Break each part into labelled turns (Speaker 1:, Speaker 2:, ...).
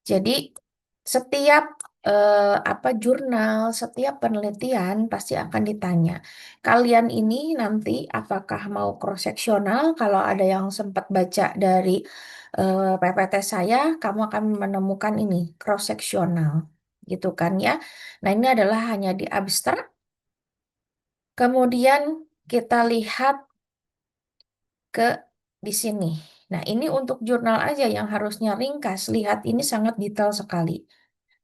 Speaker 1: Jadi setiap jurnal, setiap penelitian pasti akan ditanya. Kalian ini nanti apakah mau cross-seksional? Kalau ada yang sempat baca dari PPT saya, kamu akan menemukan ini cross-seksional, gitu kan ya. Nah, ini adalah hanya di abstrak. Kemudian kita lihat ke di sini. Nah, ini untuk jurnal aja yang harusnya ringkas. Lihat, ini sangat detail sekali.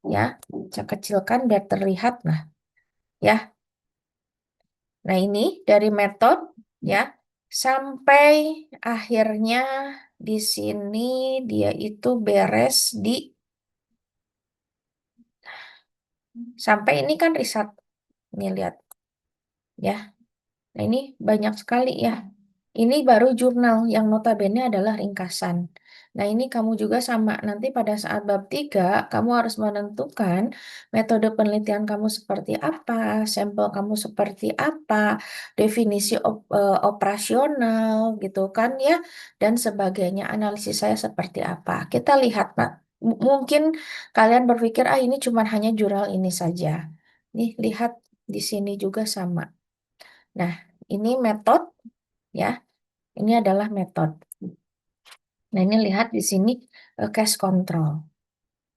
Speaker 1: Ya, saya kecilkan biar terlihat. Nah, ya. Nah, ini dari metode ya sampai akhirnya di sini dia itu beres di sampai ini kan riset. Nih lihat ya. Nah, ini banyak sekali ya. Ini baru jurnal yang notabene adalah ringkasan. Nah, ini kamu juga sama. Nanti pada saat bab 3, kamu harus menentukan metode penelitian kamu seperti apa, sampel kamu seperti apa, definisi operasional gitu kan ya, dan sebagainya. Analisis saya seperti apa. Kita lihat, Pak. Mungkin kalian berpikir, ah ini cuma hanya jurnal ini saja. Nih, lihat di sini juga sama. Nah, ini metode ya. Ini adalah metode. Nah, ini lihat di sini case control.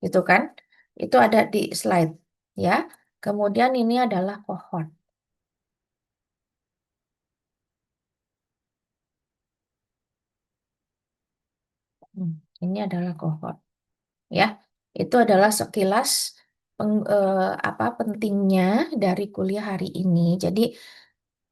Speaker 1: Gitu kan? Itu ada di slide ya. Kemudian ini adalah cohort. Ini adalah cohort ya. Itu adalah sekilas apa pentingnya dari kuliah hari ini. Jadi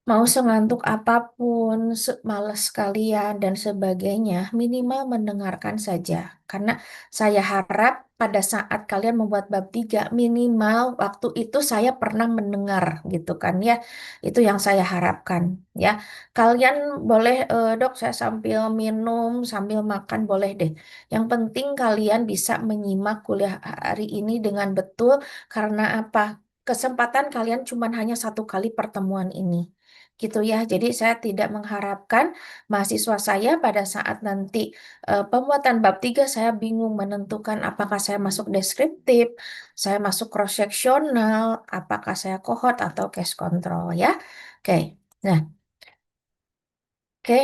Speaker 1: mau sengantuk apapun, malas kalian dan sebagainya, minimal mendengarkan saja. Karena saya harap pada saat kalian membuat bab 3, minimal waktu itu saya pernah mendengar gitu kan ya. Itu yang saya harapkan ya. Kalian boleh, dok saya sambil minum, sambil makan boleh deh. Yang penting kalian bisa menyimak kuliah hari ini dengan betul karena apa? Kesempatan kalian cuma hanya satu kali pertemuan ini gitu ya. Jadi saya tidak mengharapkan mahasiswa saya pada saat nanti pembuatan bab 3 saya bingung menentukan apakah saya masuk deskriptif, saya masuk cross-sectional, apakah saya cohort atau case control ya. Oke. Nah, oke.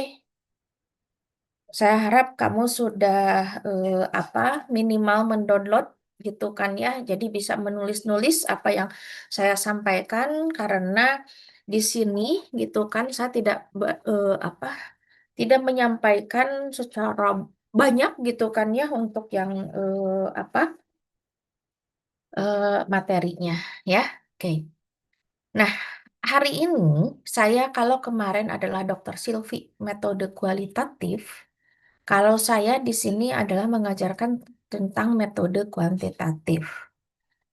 Speaker 1: Saya harap kamu sudah apa minimal mendownload gitu kan ya. Jadi bisa menulis-nulis apa yang saya sampaikan karena di sini gitu kan saya tidak apa tidak menyampaikan secara banyak gitu kan ya untuk yang apa materinya ya. Oke. Nah, hari ini saya kalau kemarin adalah Dr. Silvi metode kualitatif, kalau saya di sini adalah mengajarkan tentang metode kuantitatif.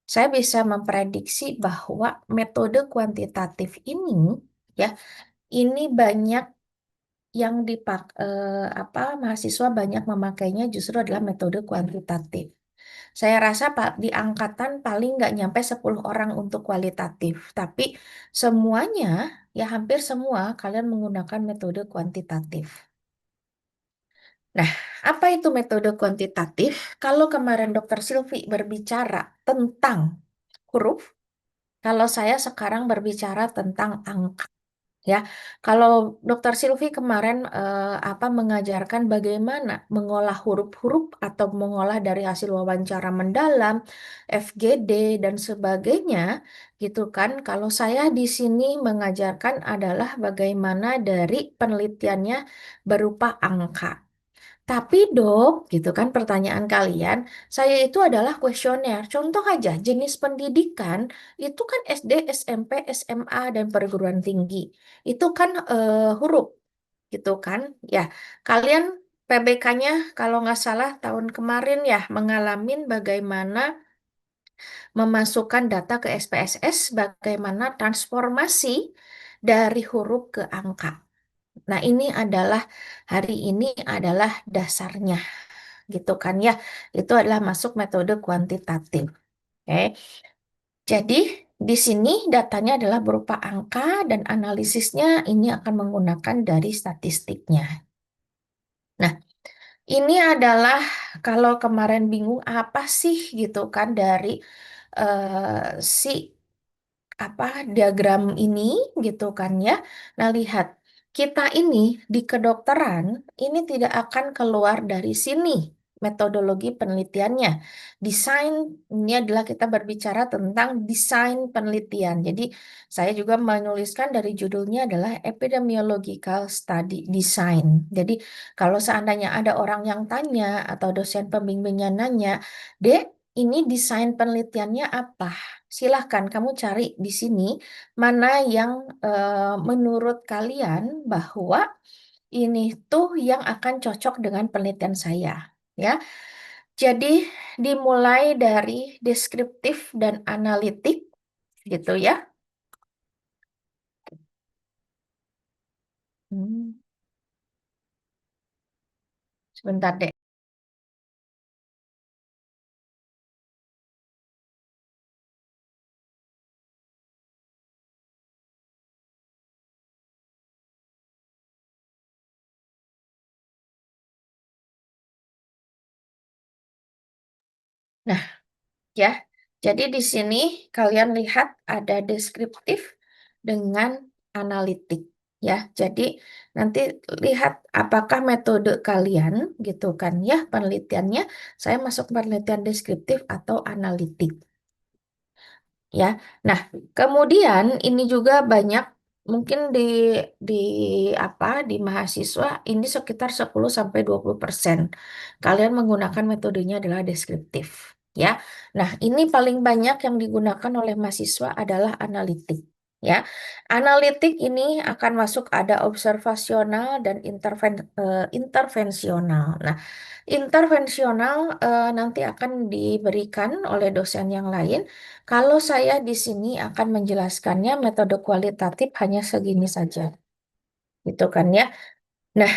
Speaker 1: Saya bisa memprediksi bahwa metode kuantitatif ini ya, ini banyak yang apa mahasiswa banyak memakainya justru adalah metode kuantitatif. Saya rasa Pak di angkatan paling nggak nyampe 10 orang untuk kualitatif, tapi semuanya ya hampir semua kalian menggunakan metode kuantitatif. Nah, apa itu metode kuantitatif? Kalau kemarin Dokter Silvi berbicara tentang huruf, kalau saya sekarang berbicara tentang angka. Ya, kalau Dokter Silvi kemarin apa mengajarkan bagaimana mengolah huruf-huruf atau mengolah dari hasil wawancara mendalam, FGD dan sebagainya, gitu kan? Kalau saya di sini mengajarkan adalah bagaimana dari penelitiannya berupa angka. Tapi dok, gitu kan pertanyaan kalian, saya itu adalah kuesioner. Contoh aja, jenis pendidikan itu kan SD, SMP, SMA, dan perguruan tinggi. Itu kan huruf, gitu kan. Ya, kalian PBK-nya kalau nggak salah tahun kemarin ya mengalami bagaimana memasukkan data ke SPSS, bagaimana transformasi dari huruf ke angka. Nah, ini adalah hari ini adalah dasarnya gitu kan ya. Itu adalah masuk metode kuantitatif. Oke. Jadi di sini datanya adalah berupa angka dan analisisnya ini akan menggunakan dari statistiknya. Nah, ini adalah kalau kemarin bingung apa sih gitu kan dari si diagram ini gitu kan ya. Nah, lihat, kita ini di kedokteran ini tidak akan keluar dari sini metodologi penelitiannya. Desain ini adalah kita berbicara tentang desain penelitian. Jadi, saya juga menuliskan dari judulnya adalah Epidemiological Study Design. Jadi, kalau seandainya ada orang yang tanya atau dosen pembimbingnya nanya, Dek, ini desain penelitiannya apa? Silahkan kamu cari di sini mana yang menurut kalian bahwa ini tuh yang akan cocok dengan penelitian saya, ya. Jadi dimulai dari deskriptif dan analitik, gitu ya. Hmm, sebentar deh. Nah, ya. Jadi di sini kalian lihat ada deskriptif dengan analitik, ya. Jadi nanti lihat apakah metode kalian gitu kan ya penelitiannya saya masuk penelitian deskriptif atau analitik. Ya. Nah, kemudian ini juga banyak mungkin di di mahasiswa ini sekitar 10-20% kalian menggunakan metodenya adalah deskriptif, ya. Nah, ini paling banyak yang digunakan oleh mahasiswa adalah analitik, ya. Analitik ini akan masuk ada observasional dan intervensional. Nah, intervensional nanti akan diberikan oleh dosen yang lain. Kalau saya di sini akan menjelaskannya metode kualitatif hanya segini saja, gitu kan ya. Nah,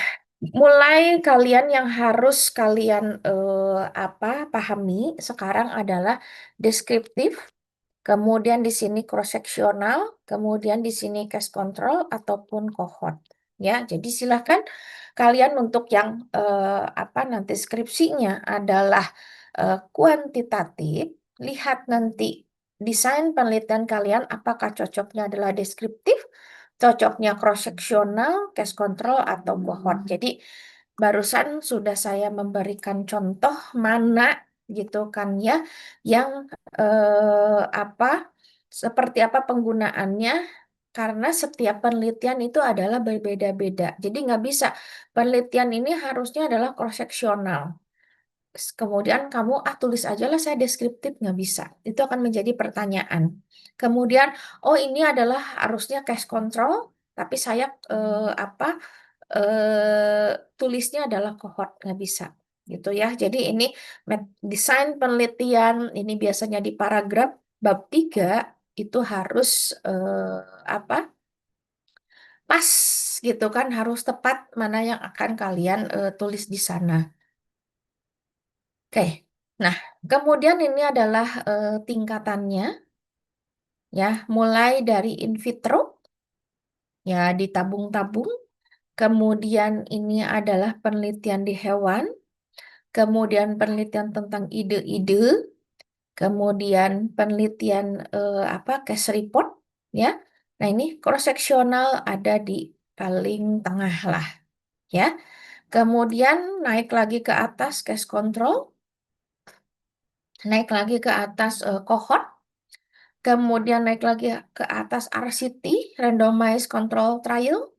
Speaker 1: mulai kalian yang harus kalian pahami sekarang adalah deskriptif, kemudian di sini cross sectional, kemudian di sini case control ataupun cohort. Ya, jadi silahkan kalian untuk yang nanti skripsinya adalah kuantitatif, lihat nanti desain penelitian kalian apakah cocoknya adalah deskriptif, cocoknya cross sectional, case control atau cohort. Jadi barusan sudah saya memberikan contoh mana gitu kan ya yang seperti apa penggunaannya karena setiap penelitian itu adalah berbeda-beda. Jadi nggak bisa penelitian ini harusnya adalah cross sectional. Kemudian kamu tulis aja lah saya deskriptif nggak bisa. Itu akan menjadi pertanyaan. Kemudian oh ini adalah harusnya case control tapi saya tulisnya adalah cohort nggak bisa gitu ya. Jadi ini desain penelitian ini biasanya di paragraf bab 3 itu harus apa pas gitu kan harus tepat mana yang akan kalian tulis di sana. Oke. Nah, kemudian ini adalah tingkatannya ya, mulai dari in vitro ya ditabung-tabung, kemudian ini adalah penelitian di hewan, kemudian penelitian tentang ide-ide, kemudian penelitian case report ya. Nah, ini cross sectional ada di paling tengah lah ya. Kemudian naik lagi ke atas case control, naik lagi ke atas cohort, kemudian naik lagi ke atas RCT, randomized control trial,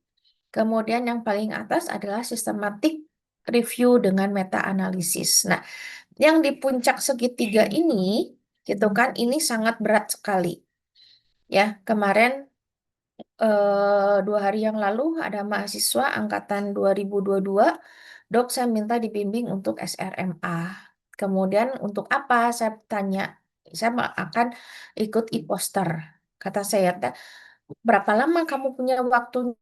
Speaker 1: kemudian yang paling atas adalah systematic review dengan meta analisis. Nah, yang di puncak segitiga ini, gitu kan, ini sangat berat sekali. Ya, kemarin 2 hari yang lalu ada mahasiswa angkatan 2022, dok saya minta dibimbing untuk SRMA. Kemudian untuk apa? Saya tanya, saya akan ikut e-poster. Kata saya, berapa lama kamu punya waktunya?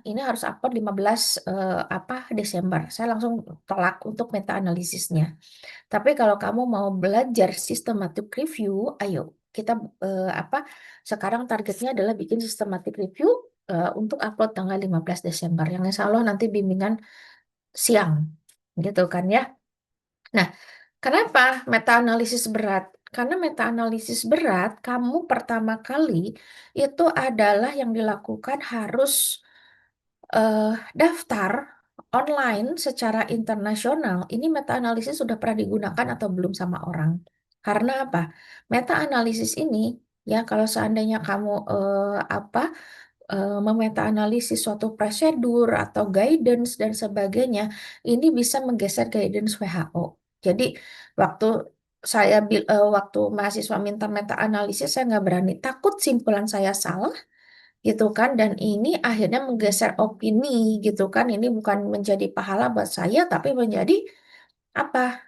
Speaker 1: Ini harus upload 15 Desember. Saya langsung tolak untuk meta analisisnya. Tapi kalau kamu mau belajar systematic review, ayo kita sekarang targetnya adalah bikin systematic review untuk upload tanggal 15 Desember. Yang insya Allah nanti bimbingan siang, gitu kan ya. Nah, kenapa meta-analisis berat? Karena meta-analisis berat, kamu pertama kali itu adalah yang dilakukan harus daftar online secara internasional. Ini meta-analisis sudah pernah digunakan atau belum sama orang. Karena apa? Meta-analisis ini, ya kalau seandainya kamu memeta-analisis suatu prosedur atau guidance dan sebagainya, ini bisa menggeser guidance WHO. Jadi waktu waktu mahasiswa minta meta-analisis, saya nggak berani, takut simpulan saya salah gitu kan, dan ini akhirnya menggeser opini gitu kan, ini bukan menjadi pahala buat saya tapi menjadi apa,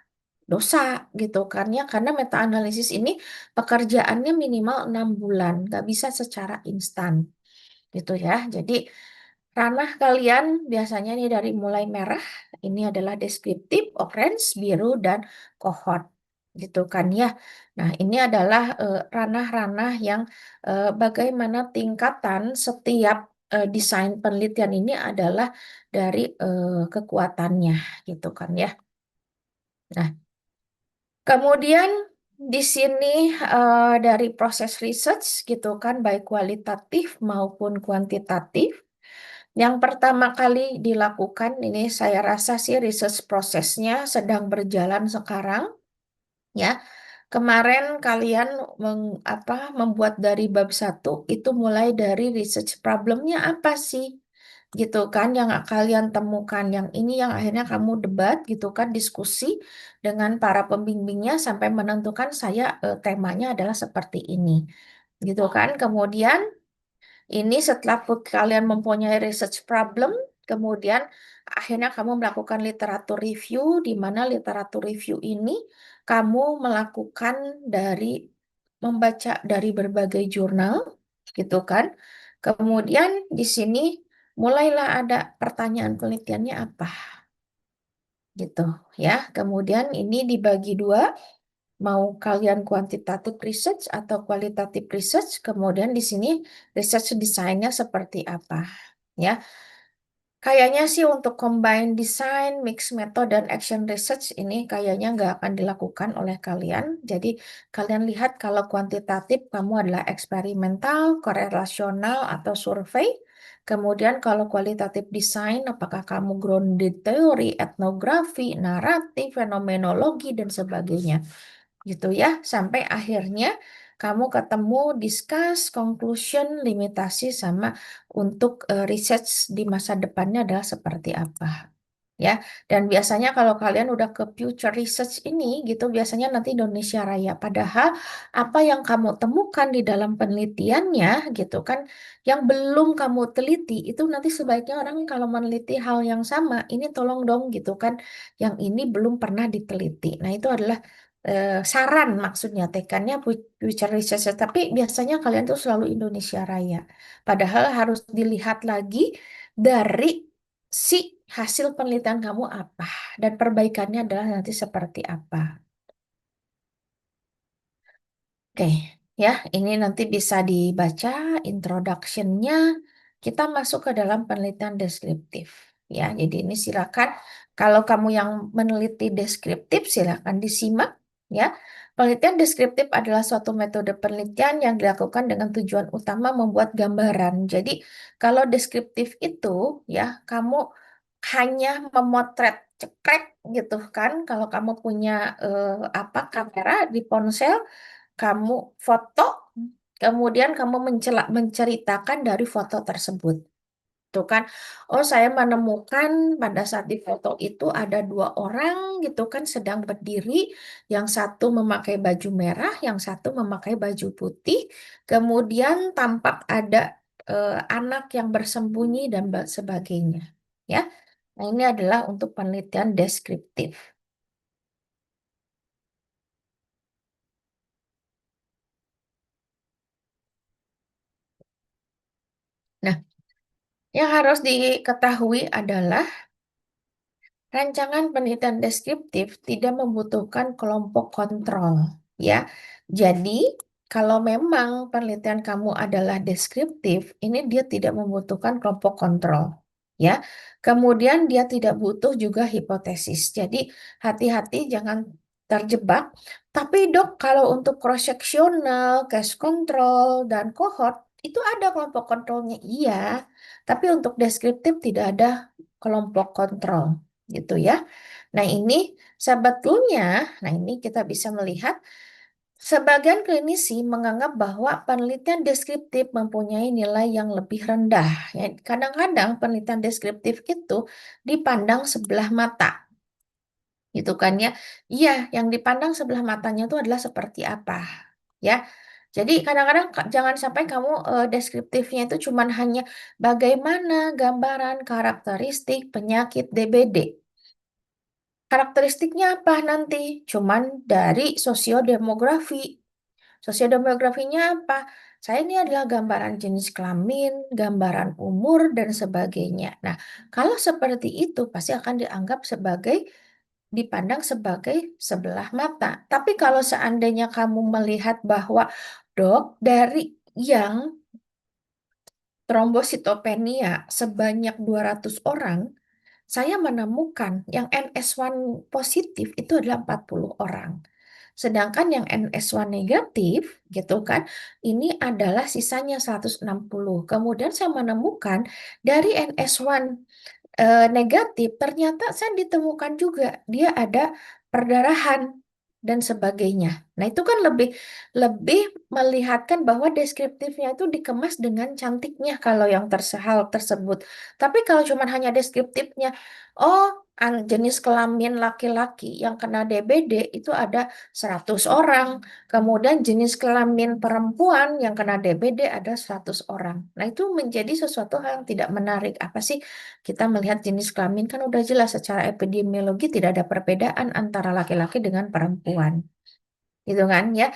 Speaker 1: dosa gitu kan ya, karena meta analisis ini pekerjaannya minimal 6 bulan, nggak bisa secara instan gitu ya. Jadi ranah kalian biasanya nih dari mulai merah, ini adalah deskriptif, orange, biru, dan kohort gitu kan ya. Nah, ini adalah ranah-ranah yang bagaimana tingkatan setiap desain penelitian ini adalah dari kekuatannya gitu kan ya. Nah, kemudian di sini dari proses research gitu kan, baik kualitatif maupun kuantitatif. Yang pertama kali dilakukan, ini saya rasa sih research prosesnya sedang berjalan sekarang, ya. Kemarin kalian membuat dari bab satu itu mulai dari research problemnya apa sih? Gitu kan yang kalian temukan, yang ini yang akhirnya kamu debat gitu kan, diskusi dengan para pembimbingnya sampai menentukan saya temanya adalah seperti ini. Gitu kan. Kemudian ini setelah kalian mempunyai research problem, kemudian akhirnya kamu melakukan literatur review, di mana literatur review ini kamu melakukan dari membaca dari berbagai jurnal, gitu kan. Kemudian di sini mulailah ada pertanyaan penelitiannya apa, gitu ya. Kemudian ini dibagi dua, mau kalian kuantitatif research atau kualitatif research, kemudian di sini research desainnya seperti apa. Ya, kayaknya sih untuk combine design, mix method, dan action research ini kayaknya nggak akan dilakukan oleh kalian. Jadi kalian lihat kalau kuantitatif kamu adalah eksperimental, korelasional, atau survei. Kemudian kalau kualitatif design, apakah kamu grounded teori, etnografi, naratif, fenomenologi, dan sebagainya gitu ya, sampai akhirnya kamu ketemu discuss, conclusion, limitasi, sama untuk research di masa depannya adalah seperti apa. Ya, dan biasanya kalau kalian udah ke future research ini gitu, biasanya nanti Indonesia Raya. Padahal apa yang kamu temukan di dalam penelitiannya gitu kan, yang belum kamu teliti itu nanti sebaiknya orang kalau meneliti hal yang sama, ini tolong dong gitu kan, yang ini belum pernah diteliti. Nah, itu adalah saran, maksudnya tekannya future research. Tapi biasanya kalian tuh selalu Indonesia Raya. Padahal harus dilihat lagi dari si hasil penelitian kamu apa dan perbaikannya adalah nanti seperti apa. Oke, ya, ini nanti bisa dibaca introduction-nya. Kita masuk ke dalam penelitian deskriptif. Ya, jadi ini silakan kalau kamu yang meneliti deskriptif silakan disimak. Ya, penelitian deskriptif adalah suatu metode penelitian yang dilakukan dengan tujuan utama membuat gambaran. Jadi, kalau deskriptif itu ya, kamu hanya memotret cekrek gitu kan. Kalau kamu punya kamera di ponsel, kamu foto, kemudian kamu menceritakan dari foto tersebut. Tuh kan, oh saya menemukan pada saat di foto itu ada 2 orang gitu kan sedang berdiri, yang satu memakai baju merah, yang satu memakai baju putih, kemudian tampak ada anak yang bersembunyi dan sebagainya. Ya, nah ini adalah untuk penelitian deskriptif. Nah, yang harus diketahui adalah rancangan penelitian deskriptif tidak membutuhkan kelompok kontrol, ya. Jadi, kalau memang penelitian kamu adalah deskriptif, ini dia tidak membutuhkan kelompok kontrol. ya. Kemudian dia tidak butuh juga hipotesis. Jadi hati-hati jangan terjebak. Tapi dok, kalau untuk cross sectional, case control dan cohort itu ada kelompok kontrolnya, iya. Tapi untuk deskriptif tidak ada kelompok kontrol, gitu ya. Nah ini sebetulnya, nah ini kita bisa melihat sebagian klinisi menganggap bahwa penelitian deskriptif mempunyai nilai yang lebih rendah. Ya, kadang-kadang penelitian deskriptif itu dipandang sebelah mata, gitu kan ya. Iya, yang dipandang sebelah matanya itu adalah seperti apa, ya. Jadi kadang-kadang jangan sampai kamu deskriptifnya itu cuman hanya bagaimana gambaran karakteristik penyakit DBD. Karakteristiknya apa nanti? Cuman dari sosiodemografi. Sosiodemografinya apa? Saya ini adalah gambaran jenis kelamin, gambaran umur, dan sebagainya. Nah, kalau seperti itu pasti akan dianggap sebagai, dipandang sebagai sebelah mata. Tapi kalau seandainya kamu melihat bahwa, dok, dari yang trombositopenia sebanyak 200 orang, saya menemukan yang NS1 positif itu adalah 40 orang. Sedangkan yang NS1 negatif, gitu kan, ini adalah sisanya 160. Kemudian saya menemukan dari NS1 negatif, ternyata saya ditemukan juga dia ada perdarahan dan sebagainya. Nah, itu kan lebih lebih melihatkan bahwa deskriptifnya itu dikemas dengan cantiknya kalau yang hal tersebut. Tapi kalau cuma hanya deskriptifnya, oh, jenis kelamin laki-laki yang kena DBD itu ada 100 orang. Kemudian jenis kelamin perempuan yang kena DBD ada 100 orang. Nah, itu menjadi sesuatu hal yang tidak menarik. Apa sih, kita melihat jenis kelamin kan udah jelas secara epidemiologi tidak ada perbedaan antara laki-laki dengan perempuan. Gitu kan ya.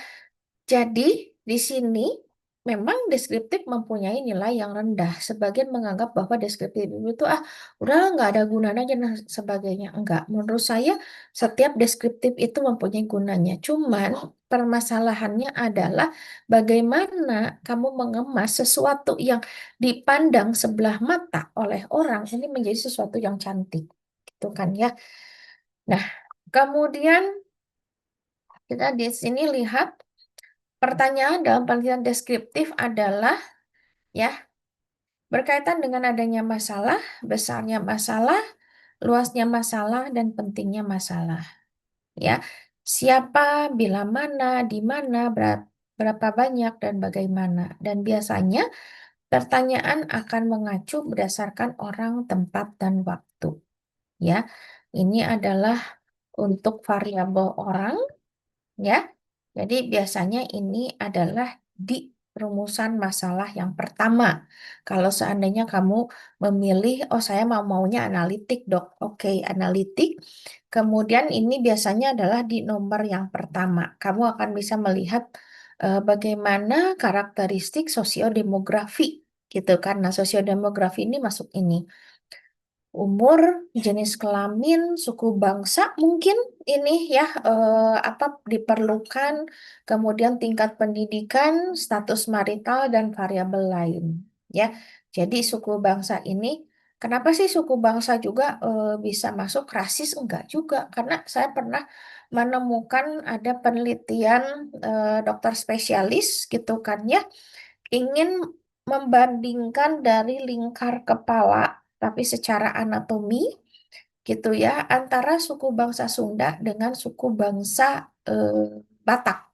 Speaker 1: Jadi di sini memang deskriptif mempunyai nilai yang rendah. Sebagian menganggap bahwa deskriptif itu udah nggak ada gunanya dan sebagainya. Enggak, menurut saya setiap deskriptif itu mempunyai gunanya. Cuman permasalahannya adalah bagaimana kamu mengemas sesuatu yang dipandang sebelah mata oleh orang ini menjadi sesuatu yang cantik. Gitu kan ya. Nah, kemudian kita di sini lihat pertanyaan dalam penelitian deskriptif adalah ya berkaitan dengan adanya masalah, besarnya masalah, luasnya masalah dan pentingnya masalah. Ya, siapa, bila mana, di mana, berapa banyak dan bagaimana. Dan biasanya pertanyaan akan mengacu berdasarkan orang, tempat dan waktu. Ya, ini adalah untuk variabel orang. Ya, jadi biasanya ini adalah di rumusan masalah yang pertama. Kalau seandainya kamu memilih, oh saya maunya analitik dok. Oke, analitik. Kemudian ini biasanya adalah di nomor yang pertama. Kamu akan bisa melihat bagaimana karakteristik sosiodemografi gitu kan. Nah, sosiodemografi ini masuk ini umur, jenis kelamin, suku bangsa mungkin ini ya apa diperlukan, kemudian tingkat pendidikan, status marital dan variabel lain ya. Jadi suku bangsa ini kenapa sih suku bangsa juga bisa masuk rasis enggak juga karena saya pernah menemukan ada penelitian dokter spesialis gitu kan ya ingin membandingkan dari lingkar kepala tapi secara anatomi gitu ya antara suku bangsa Sunda dengan suku bangsa Batak.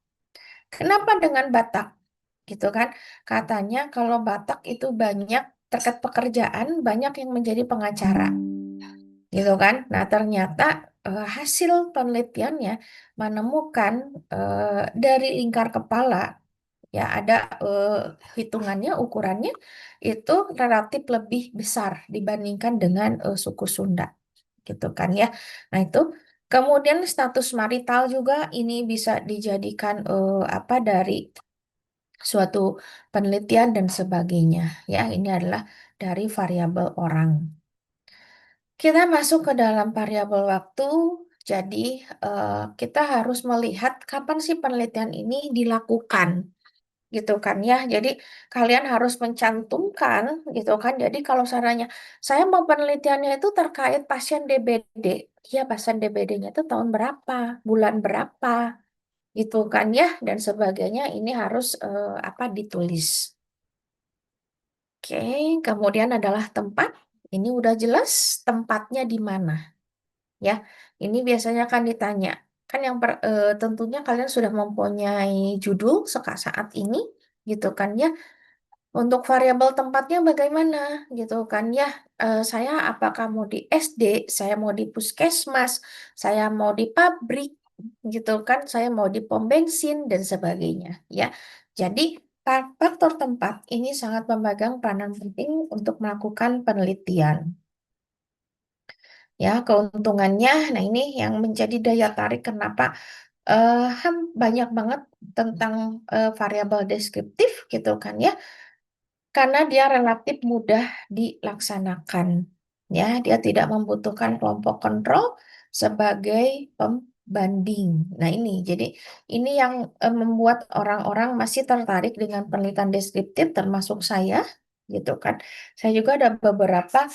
Speaker 1: Kenapa dengan Batak? Gitu kan? Katanya kalau Batak itu banyak terkait pekerjaan banyak yang menjadi pengacara. Gitu kan? Nah, ternyata hasil penelitiannya menemukan dari lingkar kepala ya ada eh, hitungannya ukurannya itu relatif lebih besar dibandingkan dengan suku Sunda gitu kan ya. Nah itu kemudian status marital juga ini bisa dijadikan apa dari suatu penelitian dan sebagainya ya. Ini adalah dari variabel orang. Kita masuk ke dalam variabel waktu. Jadi kita harus melihat kapan sih penelitian ini dilakukan. gitu kan ya. Jadi kalian harus mencantumkan gitu kan. Jadi kalau sarannya saya mau penelitiannya itu terkait pasien DBD, ya pasien DBD-nya itu tahun berapa, bulan berapa, gitu kan ya dan sebagainya ini harus apa ditulis. Oke, kemudian adalah tempat. Ini udah jelas tempatnya di mana ya. Ini biasanya kan ditanya. Kan yang tentunya kalian sudah mempunyai judul saat ini gitu kan ya. Untuk variabel tempatnya bagaimana gitu kan ya. Saya apakah mau di SD, saya mau di puskesmas, saya mau di pabrik gitu kan, saya mau di pom bensin dan sebagainya ya. Jadi faktor tempat ini sangat memegang peranan penting untuk melakukan penelitian. Ya, keuntungannya, nah ini yang menjadi daya tarik kenapa banyak banget tentang variabel deskriptif gitu kan ya karena dia relatif mudah dilaksanakan. Ya, dia tidak membutuhkan kelompok kontrol sebagai pembanding. Nah, ini jadi ini yang membuat orang-orang masih tertarik dengan penelitian deskriptif termasuk saya gitu kan. Saya juga ada beberapa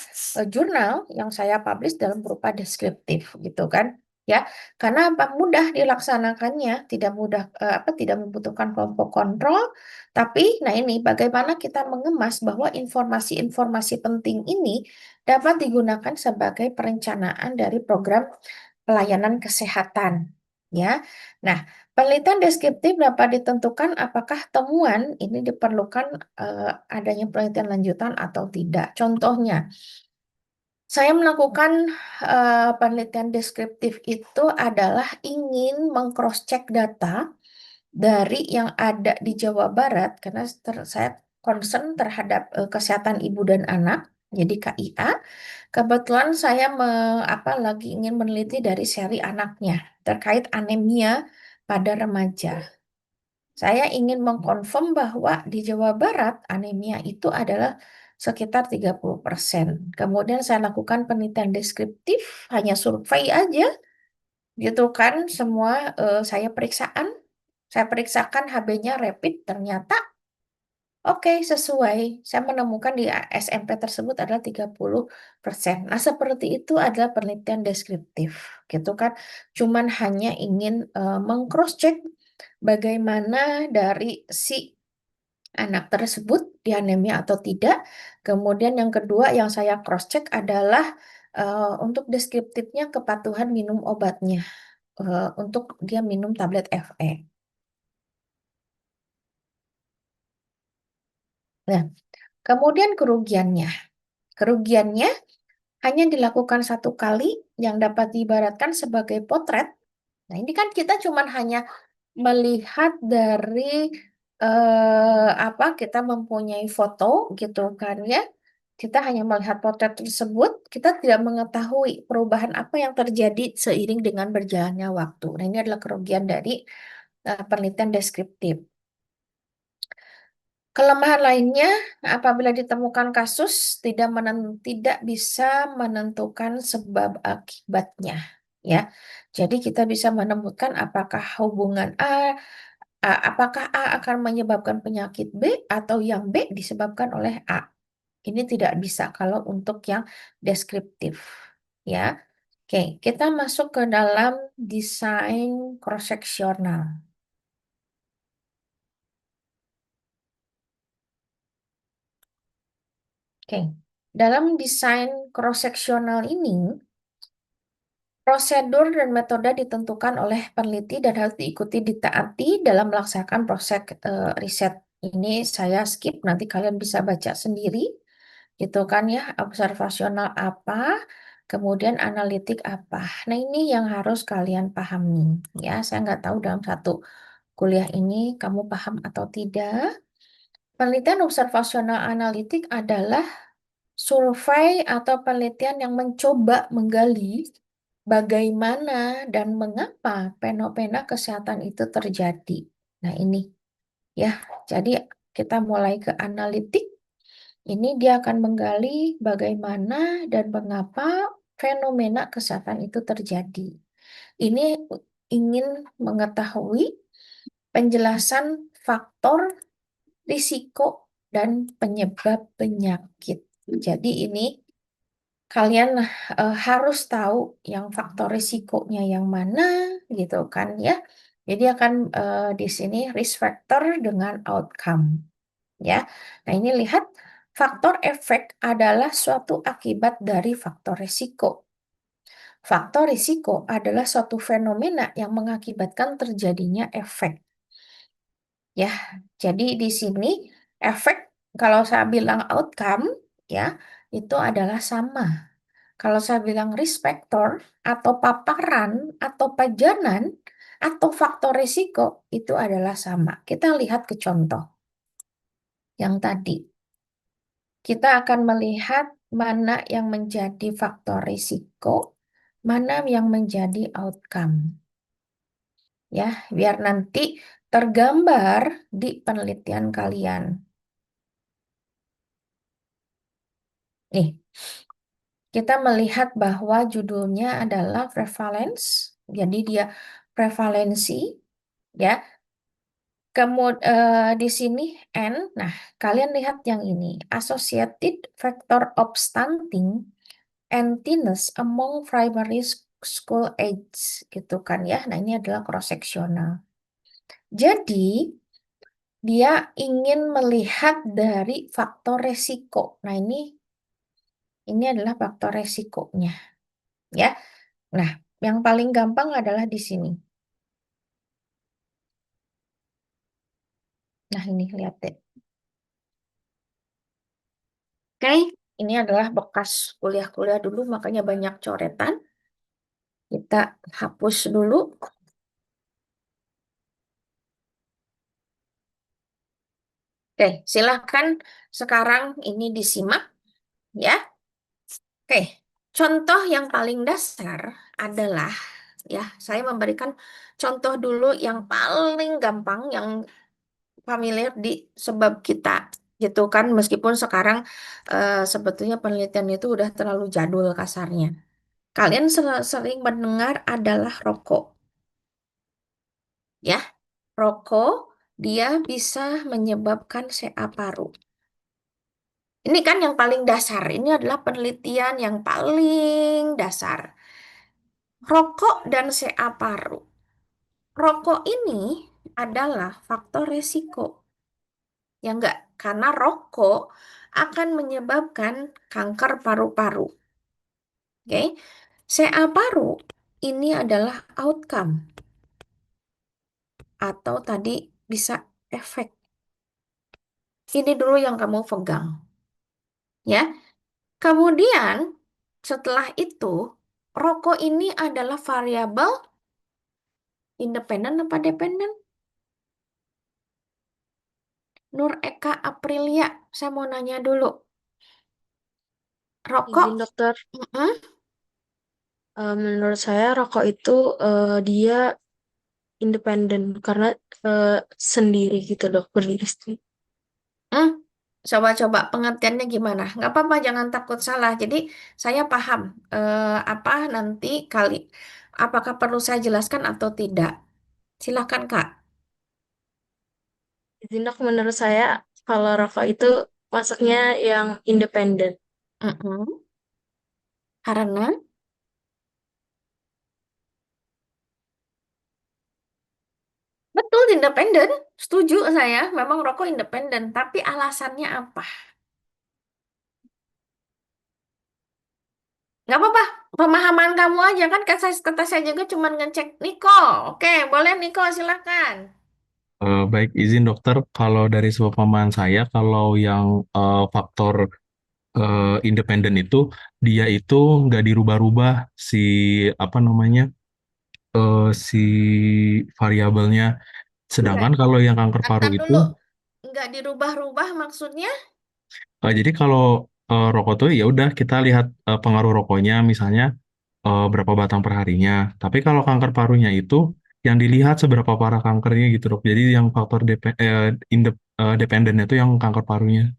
Speaker 1: jurnal yang saya publish dalam berupa deskriptif gitu kan. Ya, karena apa? Mudah dilaksanakannya, tidak mudah tidak membutuhkan kelompok kontrol tapi, nah ini bagaimana kita mengemas bahwa informasi-informasi penting ini dapat digunakan sebagai perencanaan dari program pelayanan kesehatan. Ya, nah penelitian deskriptif dapat ditentukan apakah temuan ini diperlukan adanya penelitian lanjutan atau tidak. Contohnya, saya melakukan penelitian deskriptif itu adalah ingin meng-cross-check data dari yang ada di Jawa Barat karena saya concern terhadap kesehatan ibu dan anak, jadi KIA. Kebetulan saya lagi ingin meneliti dari seri anaknya terkait anemia pada remaja. Saya ingin mengkonfirm bahwa di Jawa Barat anemia itu adalah sekitar 30%. Kemudian saya lakukan penelitian deskriptif, hanya survei aja, gitu kan, semua saya saya periksakan HB-nya rapid, ternyata oke sesuai. Saya menemukan di SMP tersebut adalah 30%. Nah, seperti itu adalah penelitian deskriptif, gitu kan. Cuman hanya ingin meng-cross-check bagaimana dari si anak tersebut di anemia atau tidak. Kemudian yang kedua yang saya cross-check adalah untuk deskriptifnya kepatuhan minum obatnya. Untuk dia minum tablet FE. Nah, kemudian kerugiannya. Kerugiannya hanya dilakukan satu kali yang dapat diibaratkan sebagai potret. Nah, ini kan kita cuman hanya melihat dari kita mempunyai foto gitu kan ya. Kita hanya melihat potret tersebut, kita tidak mengetahui perubahan apa yang terjadi seiring dengan berjalannya waktu. Nah, ini adalah kerugian dari penelitian deskriptif. Kelemahan lainnya, apabila ditemukan kasus tidak bisa menentukan sebab akibatnya, ya. Jadi kita bisa menemukan apakah hubungan apakah A akan menyebabkan penyakit B atau yang B disebabkan oleh A. Ini tidak bisa kalau untuk yang deskriptif, ya. Oke, kita masuk ke dalam desain cross-seksional. Oke, dalam desain cross-seksional ini, prosedur dan metode ditentukan oleh peneliti dan harus diikuti ditaati dalam melaksanakan proses riset. Ini saya skip, nanti kalian bisa baca sendiri, gitu kan ya, observasional apa, kemudian analitik apa. Nah ini yang harus kalian pahami, ya. Saya nggak tahu dalam satu kuliah ini kamu paham atau tidak. Penelitian observasional analitik adalah survei atau penelitian yang mencoba menggali bagaimana dan mengapa fenomena kesehatan itu terjadi. Nah, ini ya. Jadi kita mulai ke analitik. Ini dia akan menggali bagaimana dan mengapa fenomena kesehatan itu terjadi. Ini ingin mengetahui penjelasan faktor risiko dan penyebab penyakit. Jadi ini kalian harus tahu yang faktor risikonya yang mana gitu kan ya. Jadi akan di sini risk factor dengan outcome ya. Nah, ini lihat faktor efek adalah suatu akibat dari faktor risiko. Faktor risiko adalah suatu fenomena yang mengakibatkan terjadinya efek. Ya, jadi di sini efek kalau saya bilang outcome ya itu adalah sama. Kalau saya bilang risk factor atau paparan atau pajanan atau faktor risiko itu adalah sama. Kita lihat ke contoh yang tadi. Kita akan melihat mana yang menjadi faktor risiko, mana yang menjadi outcome. Ya, biar nanti tergambar di penelitian kalian. Nih, kita melihat bahwa judulnya adalah prevalence. Jadi dia prevalensi, ya. Kemudian di sini N. Nah, kalian lihat yang ini, associated factor of stunting and thinness among primary school age, gitu kan ya. Nah, ini adalah cross sectional. Jadi dia ingin melihat dari faktor resiko. Nah, ini adalah faktor resikonya, ya. Nah, yang paling gampang adalah di sini. Nah, ini lihat deh. Oke, ini adalah bekas kuliah-kuliah dulu, makanya banyak coretan. Kita hapus dulu. Oke, silakan sekarang ini disimak ya. Oke, contoh yang paling dasar adalah ya, saya memberikan contoh dulu yang paling gampang, yang familiar di sebab kita gitu kan, meskipun sekarang sebetulnya penelitian itu udah terlalu jadul kasarnya. Kalian sering mendengar adalah rokok ya. Rokok dia bisa menyebabkan CA paru. Ini kan yang paling dasar. Ini adalah penelitian yang paling dasar. Rokok dan CA paru. Rokok ini adalah faktor resiko. Ya enggak? Karena rokok akan menyebabkan kanker paru-paru. Oke? CA paru ini adalah outcome atau tadi bisa efek. Ini dulu yang kamu pegang. Ya. Kemudian setelah itu rokok ini adalah variabel independen apa dependen? Nur Eka Aprilia, saya mau nanya dulu. Rokok,
Speaker 2: Izin dokter,
Speaker 1: mm-mm,
Speaker 2: menurut saya rokok itu dia independen karena eh, sendiri gitu dok, berdiri sendiri.
Speaker 1: mm. Coba-coba pengertiannya gimana? Nggak apa-apa, jangan takut salah. Jadi saya paham apa nanti kali, apakah perlu saya jelaskan atau tidak? Silahkan Kak.
Speaker 2: Izin dok, menurut saya kalau rokok itu masuknya yang independen.
Speaker 1: Mm-mm. Karena betul independen, setuju saya. Memang rokok independen, tapi alasannya apa? Nggak apa-apa, pemahaman kamu aja kan. Kata saya juga cuma ngecek Niko. Oke, boleh Niko, silakan.
Speaker 3: Baik, izin dokter, kalau dari sepemahaman saya, kalau yang faktor independen itu, dia itu nggak dirubah-rubah si apa namanya si variabelnya.
Speaker 1: Nggak,
Speaker 3: Sedangkan kalau yang kanker paru
Speaker 1: kata
Speaker 3: itu,
Speaker 1: dulu, nggak dirubah-rubah maksudnya?
Speaker 3: jadi kalau rokok tuh ya udah kita lihat pengaruh rokoknya, misalnya berapa batang per harinya. Tapi kalau kanker parunya itu yang dilihat seberapa parah kankernya gitu dok. Jadi yang faktor dependennya itu yang kanker parunya.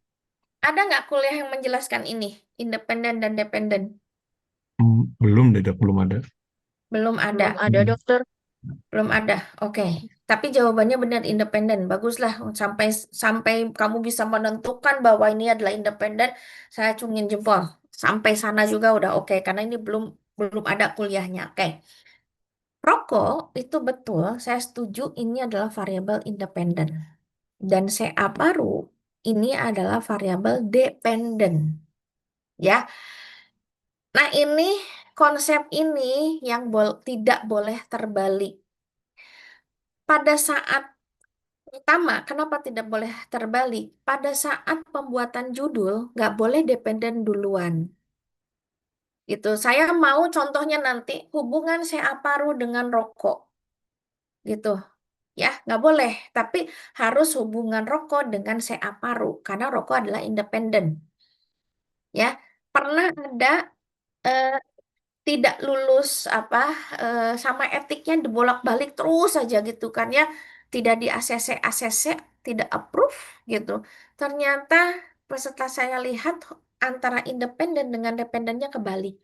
Speaker 1: Ada nggak kuliah yang menjelaskan ini? Independen dan dependen?
Speaker 3: Belum deh dok, belum ada.
Speaker 1: Belum ada.
Speaker 2: Belum ada
Speaker 3: Hmm.
Speaker 2: dokter.
Speaker 1: Belum ada. Oke. Tapi jawabannya benar independen. Baguslah sampai sampai kamu bisa menentukan bahwa ini adalah independen. Saya acungin jempol. Sampai sana juga udah oke karena ini belum belum ada kuliahnya. Oke. Rokok itu betul, saya setuju ini adalah variabel independen. Dan CA paru ini adalah variabel dependen. Ya. Nah, ini konsep ini yang tidak boleh terbalik. Pada saat pertama, kenapa tidak boleh terbalik? Pada saat pembuatan judul, nggak boleh dependen duluan. Gitu. Saya mau contohnya nanti hubungan CA paru dengan rokok. Gitu. Ya, nggak boleh. Tapi harus hubungan rokok dengan CA paru. Karena rokok adalah independen. Ya, pernah ada eh, tidak lulus sama etiknya dibolak-balik terus saja gitu kan ya, tidak di ACC ACC, tidak approve gitu. Ternyata setelah saya lihat antara independen dengan dependennya kebalik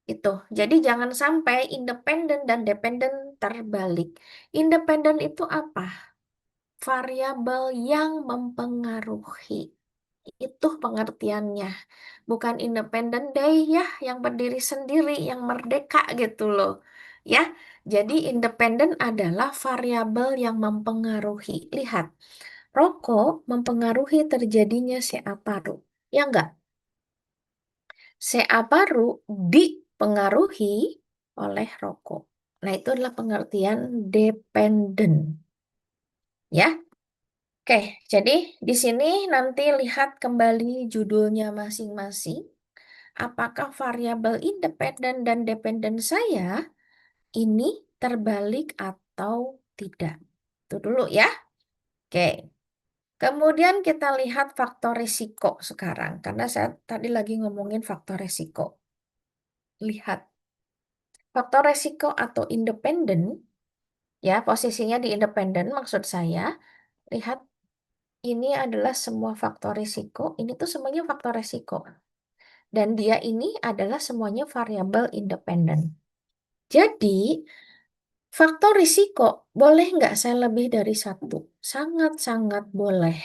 Speaker 1: itu. Jadi jangan sampai independen dan dependen terbalik. Independen itu apa? Variabel yang mempengaruhi. Itu pengertiannya. Bukan independen day ya, yang berdiri sendiri, yang merdeka gitu loh. Ya, jadi independen adalah variabel yang mempengaruhi. Lihat, rokok mempengaruhi terjadinya CA paru. Ya enggak? CA paru dipengaruhi oleh rokok. Nah, itu adalah pengertian dependen. Ya, oke. Jadi di sini nanti lihat kembali judulnya masing-masing. Apakah variabel independen dan dependen saya ini terbalik atau tidak? Itu dulu ya. Oke. Kemudian kita lihat faktor risiko sekarang. Karena saya tadi lagi ngomongin faktor risiko. Lihat. Faktor risiko atau independen, ya posisinya di independen maksud saya. Lihat, ini adalah semua faktor risiko. Ini tuh semuanya faktor risiko. Dan dia ini adalah semuanya variabel independen. Jadi, faktor risiko, boleh nggak saya lebih dari satu? Sangat-sangat boleh.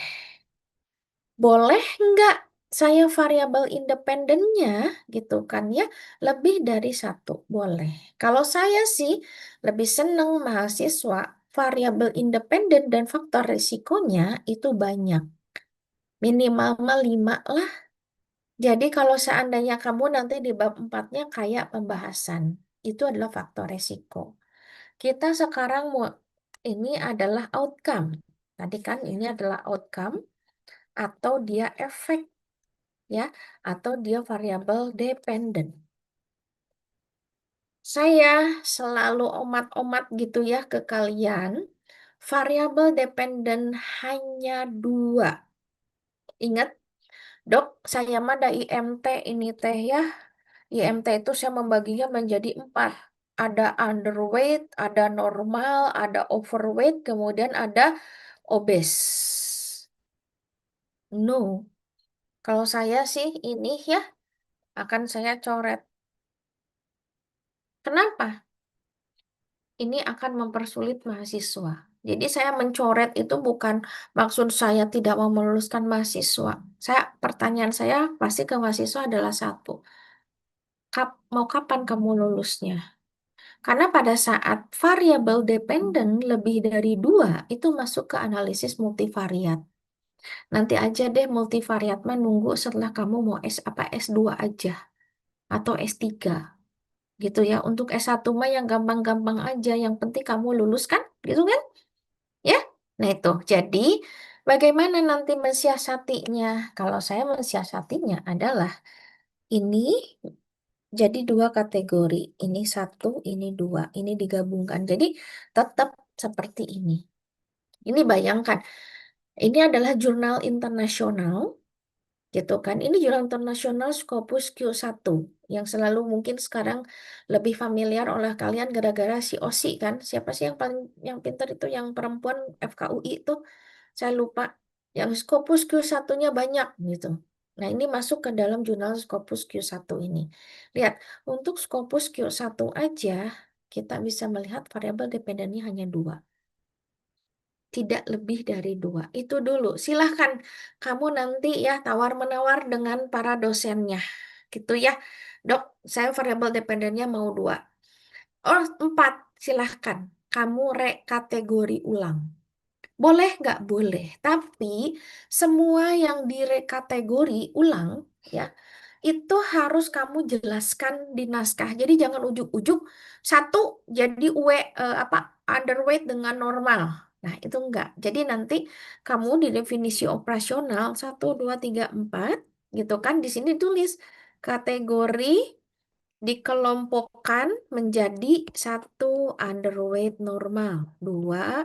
Speaker 1: Boleh nggak saya variabel independennya, gitu kan ya, lebih dari satu? Boleh. Kalau saya sih lebih senang mahasiswa variabel independen dan faktor risikonya itu banyak. Minimal 5 lah. Jadi kalau seandainya kamu nanti di bab 4-nya kayak pembahasan, itu adalah faktor risiko. Kita sekarang mau ini adalah outcome. Tadi kan ini adalah outcome atau dia efek ya atau dia variabel dependent. Saya selalu omat-omat gitu ya ke kalian. Variabel dependent hanya dua. Ingat, dok, saya mah ada IMT ini teh ya. IMT itu saya membaginya menjadi 4. Ada underweight, ada normal, ada overweight, kemudian ada obese. No, kalau saya sih ini ya akan saya coret. Kenapa? Ini akan mempersulit mahasiswa. Jadi saya mencoret itu bukan maksud saya tidak mau meluluskan mahasiswa. Pertanyaan saya pasti ke mahasiswa adalah satu. Mau kapan kamu lulusnya? Karena pada saat variabel dependen lebih dari 2, itu masuk ke analisis multivariat. Nanti aja deh multivariat mah nunggu setelah kamu mau S2 aja atau S3 gitu ya. Untuk S1 mah yang gampang-gampang aja, yang penting kamu lulus kan? Gitu kan? Ya. Nah, itu. Jadi, bagaimana nanti mensiasatinya? Kalau saya mensiasatinya adalah ini jadi 2 kategori. Ini 1, ini 2. Ini digabungkan. Jadi, tetap seperti ini. Ini bayangkan, ini adalah jurnal internasional, gitu kan. Ini jurnal internasional Scopus Q1 yang selalu mungkin sekarang lebih familiar oleh kalian gara-gara si Osi kan. Siapa sih yang paling yang pintar itu yang perempuan FKUI itu? Saya lupa. Yang Scopus Q1-nya banyak gitu. Nah, ini masuk ke dalam jurnal Scopus Q1 ini. Lihat, untuk Scopus Q1 aja kita bisa melihat variabel dependennya hanya 2. tidak lebih dari 2. Itu dulu. Silahkan kamu nanti ya tawar-menawar dengan para dosennya. Gitu ya. Dok, saya variabel dependennya mau 2. Oh, 4. Silahkan. Kamu rekategori ulang. Boleh nggak? Boleh. Tapi semua yang direkategori ulang ya itu harus kamu jelaskan di naskah. Jadi jangan ujuk-ujuk satu jadi apa underweight dengan normal. Nah, itu enggak. Jadi nanti kamu di definisi operasional 1, 2, 3, 4 gitu kan di sini tulis kategori dikelompokkan menjadi 1 underweight normal, 2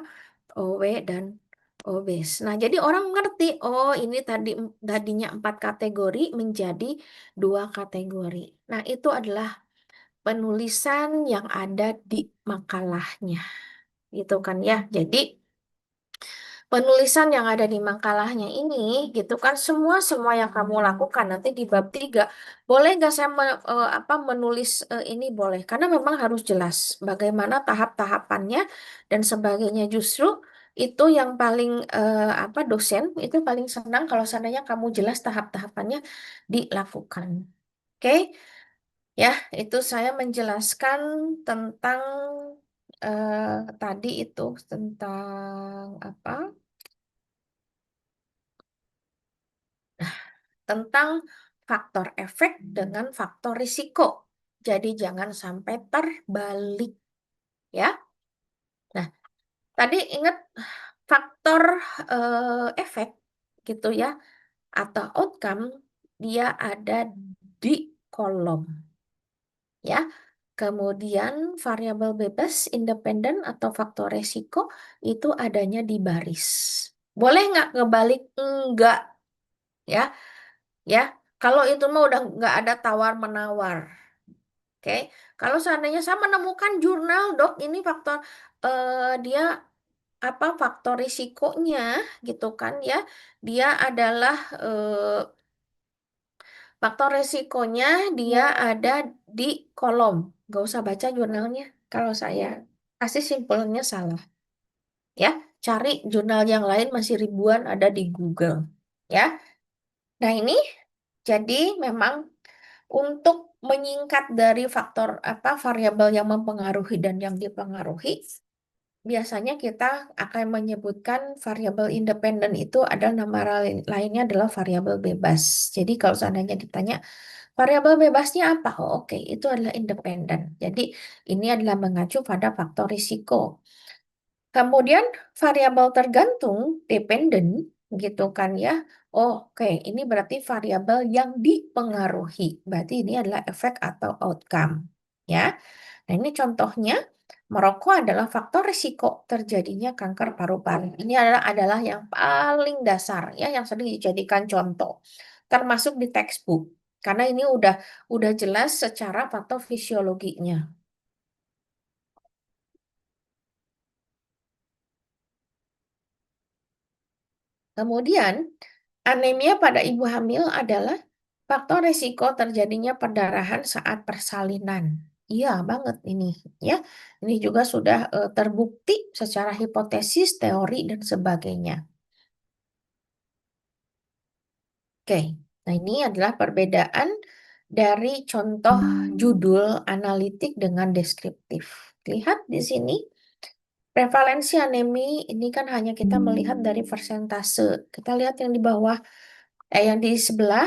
Speaker 1: OW dan obes. Nah, jadi orang ngerti, oh ini tadinya 4 kategori menjadi 2 kategori. Nah, itu adalah penulisan yang ada di makalahnya, gitu kan ya. Jadi penulisan yang ada di makalahnya ini gitu kan semua yang kamu lakukan nanti di bab 3 boleh nggak saya apa menulis ini boleh karena memang harus jelas bagaimana tahap-tahapannya dan sebagainya justru itu yang paling apa dosen itu paling senang kalau seandainya kamu jelas tahap-tahapannya dilakukan. Oke. Ya, itu saya menjelaskan tentang tadi itu tentang apa? Tentang faktor efek dengan faktor risiko. Jadi jangan sampai terbalik ya. Nah, tadi ingat faktor efek gitu ya atau outcome dia ada di kolom ya. Kemudian variabel bebas independen atau faktor resiko itu adanya di baris. Boleh nggak ngebalik? Enggak ya. Ya, kalau itu mah udah nggak ada tawar menawar. Oke, kalau seandainya saya menemukan jurnal dok, ini faktor dia apa faktor risikonya gitu kan ya? Dia adalah faktor risikonya dia ada di kolom. Nggak usah baca jurnalnya. Kalau saya kasih simpelnya salah, ya cari jurnal yang lain masih ribuan ada di Google, ya. Nah ini jadi memang untuk menyingkat dari faktor apa variabel yang mempengaruhi dan yang dipengaruhi, biasanya kita akan menyebutkan variabel independen itu adalah nama lainnya adalah variabel bebas. Jadi kalau seandainya ditanya variabel bebasnya apa? Oh, oke, itu adalah independen. Jadi ini adalah mengacu pada faktor risiko. Kemudian variabel tergantung, dependen, gitu kan ya. Oh, oke, ini berarti variabel yang dipengaruhi. Berarti ini adalah efek atau outcome. Ya. Nah, ini contohnya merokok adalah faktor risiko terjadinya kanker paru-paru. Ini adalah yang paling dasar ya yang sering dijadikan contoh. Termasuk di textbook. Karena ini udah jelas secara patofisiologinya. Kemudian, anemia pada ibu hamil adalah faktor risiko terjadinya perdarahan saat persalinan. Iya banget ini ya. Ini juga sudah terbukti secara hipotesis, teori dan sebagainya. Oke. Nah, ini adalah perbedaan dari contoh judul analitik dengan deskriptif. Lihat di sini. Prevalensi anemi ini kan hanya kita melihat dari persentase. Kita lihat yang di bawah, yang di sebelah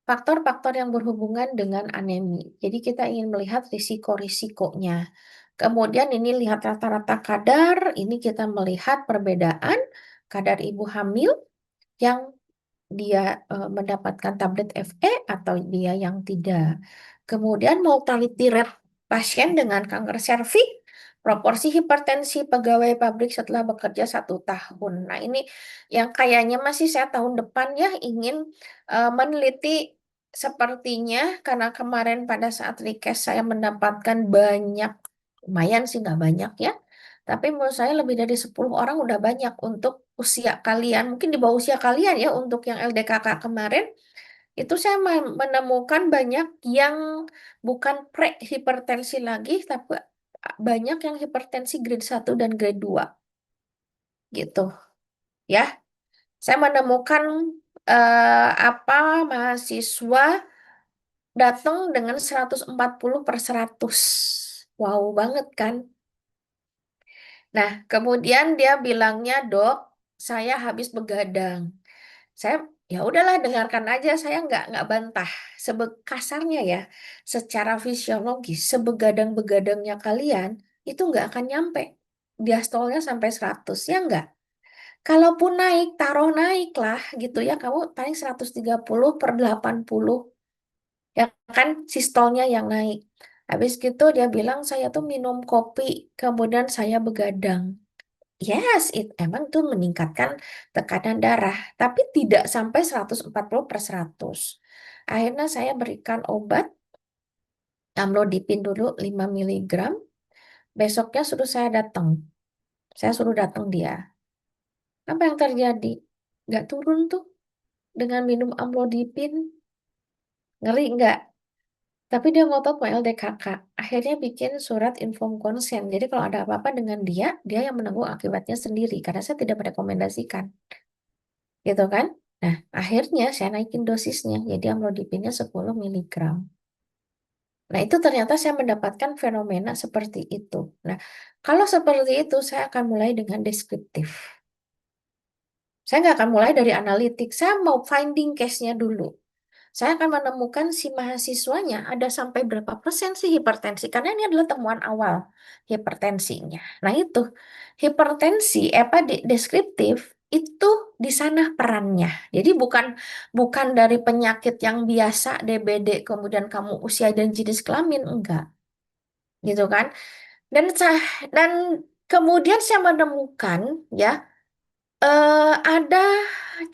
Speaker 1: faktor-faktor yang berhubungan dengan anemi. Jadi kita ingin melihat risiko-risikonya. Kemudian ini lihat rata-rata kadar, ini kita melihat perbedaan kadar ibu hamil yang dia mendapatkan tablet FE atau dia yang tidak. Kemudian mortality rate pasien dengan kanker serviks, proporsi hipertensi pegawai pabrik setelah bekerja 1 tahun. Nah ini yang kayaknya masih saya tahun depan ya ingin meneliti sepertinya karena kemarin pada saat request saya mendapatkan banyak, lumayan sih nggak banyak ya. Tapi menurut saya lebih dari 10 orang udah banyak untuk usia kalian. Mungkin di bawah usia kalian ya untuk yang LDKK kemarin. Itu saya menemukan banyak yang bukan pre-hipertensi lagi, tapi banyak yang hipertensi grade 1 dan grade 2. gitu ya. Saya menemukan mahasiswa datang dengan 140/100. Wow banget kan? Nah, kemudian dia bilangnya, "Dok, saya habis begadang." Saya ya udahlah dengarkan aja, saya nggak bantah. Kasarnya ya, secara fisiologis, sebegadang-begadangnya kalian itu nggak akan nyampe diastolnya sampai 100, ya nggak? Kalaupun naik, taruh naik lah gitu ya, kamu paling 130/80, ya kan, sistolnya yang naik. Habis gitu dia bilang saya tuh minum kopi, kemudian saya begadang. Yes, emang tuh meningkatkan tekanan darah, tapi tidak sampai 140/100. Akhirnya saya berikan obat, amlodipin dulu 5 miligram. Besoknya suruh saya datang. Saya suruh datang dia. Apa yang terjadi? Nggak turun tuh dengan minum amlodipin. Ngeri nggak? Tapi dia ngotot mau LDKK. Akhirnya bikin surat inform consent. Jadi kalau ada apa-apa dengan dia, dia yang menanggung akibatnya sendiri. Karena saya tidak merekomendasikan. Gitu kan? Nah, akhirnya saya naikin dosisnya. Jadi amlodipinnya 10 miligram. Nah, itu ternyata saya mendapatkan fenomena seperti itu. Nah, kalau seperti itu, saya akan mulai dengan deskriptif. Saya nggak akan mulai dari analitik. Saya mau finding case-nya dulu. Saya akan menemukan si mahasiswanya ada sampai berapa persen sih hipertensi. Karena ini adalah temuan awal hipertensinya. Nah itu, hipertensi, deskriptif, itu di sana perannya. Jadi bukan dari penyakit yang biasa, DBD, kemudian kamu usia dan jenis kelamin, enggak. Gitu kan. Dan, dan kemudian saya menemukan, ya, ada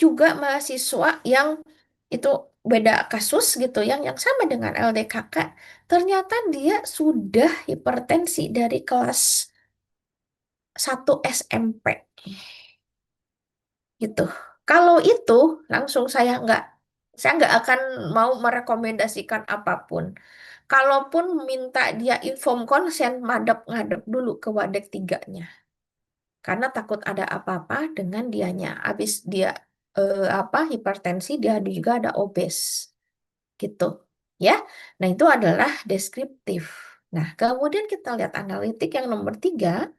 Speaker 1: juga mahasiswa yang itu beda kasus gitu yang sama dengan LDKK, ternyata dia sudah hipertensi dari kelas 1 SMP gitu. Kalau itu langsung saya nggak akan mau merekomendasikan apapun. Kalaupun minta dia inform konsen, madep-ngadep dulu ke Wadek 3-nya. Karena takut ada apa-apa dengan dianya. Habis dia hipertensi, dia juga ada obes gitu ya. Nah, itu adalah deskriptif. Nah, kemudian kita lihat analitik yang nomor 3,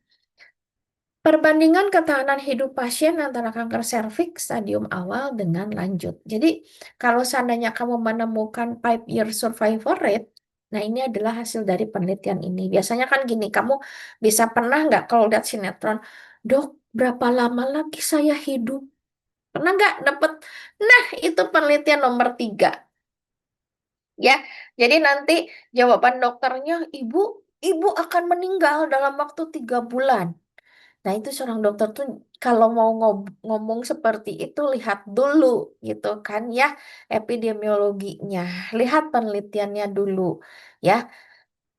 Speaker 1: perbandingan ketahanan hidup pasien antara kanker serviks stadium awal dengan lanjut. Jadi, kalau seandainya kamu menemukan 5-year survival rate, nah ini adalah hasil dari penelitian ini. Biasanya kan gini, kamu bisa pernah nggak kalau lihat sinetron, "Dok, berapa lama lagi saya hidup?" Pernah nggak dapet? Nah, itu penelitian nomor 3. Ya, jadi nanti jawaban dokternya, ibu akan meninggal dalam waktu 3 bulan. Nah, itu seorang dokter tuh kalau mau ngomong seperti itu, lihat dulu gitu kan ya epidemiologinya, lihat penelitiannya dulu ya.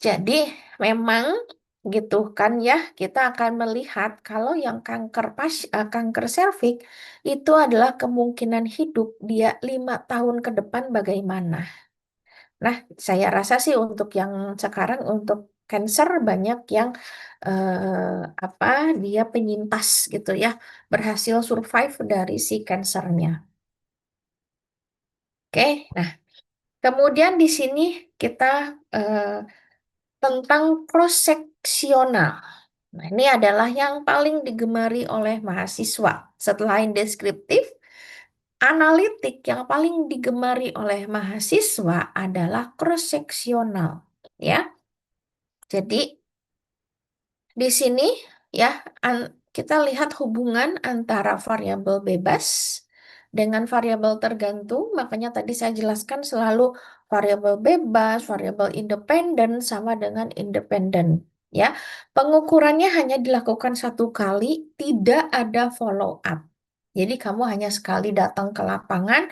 Speaker 1: Jadi memang gitu kan ya, kita akan melihat kalau yang kanker serviks itu adalah kemungkinan hidup dia 5 tahun ke depan bagaimana. Nah, saya rasa sih untuk yang sekarang untuk cancer banyak yang apa dia penyintas gitu ya, berhasil survive dari si kansernya. Oke, nah kemudian di sini kita eh, tentang cross seksional. Nah, ini adalah yang paling digemari oleh mahasiswa. Selain deskriptif, analitik yang paling digemari oleh mahasiswa adalah cross seksional, ya. Jadi di sini ya kita lihat hubungan antara variabel bebas dengan variabel tergantung. Makanya tadi saya jelaskan selalu variabel bebas, variabel independen sama dengan independen. Ya, pengukurannya hanya dilakukan 1 kali, tidak ada follow up. Jadi kamu hanya sekali datang ke lapangan,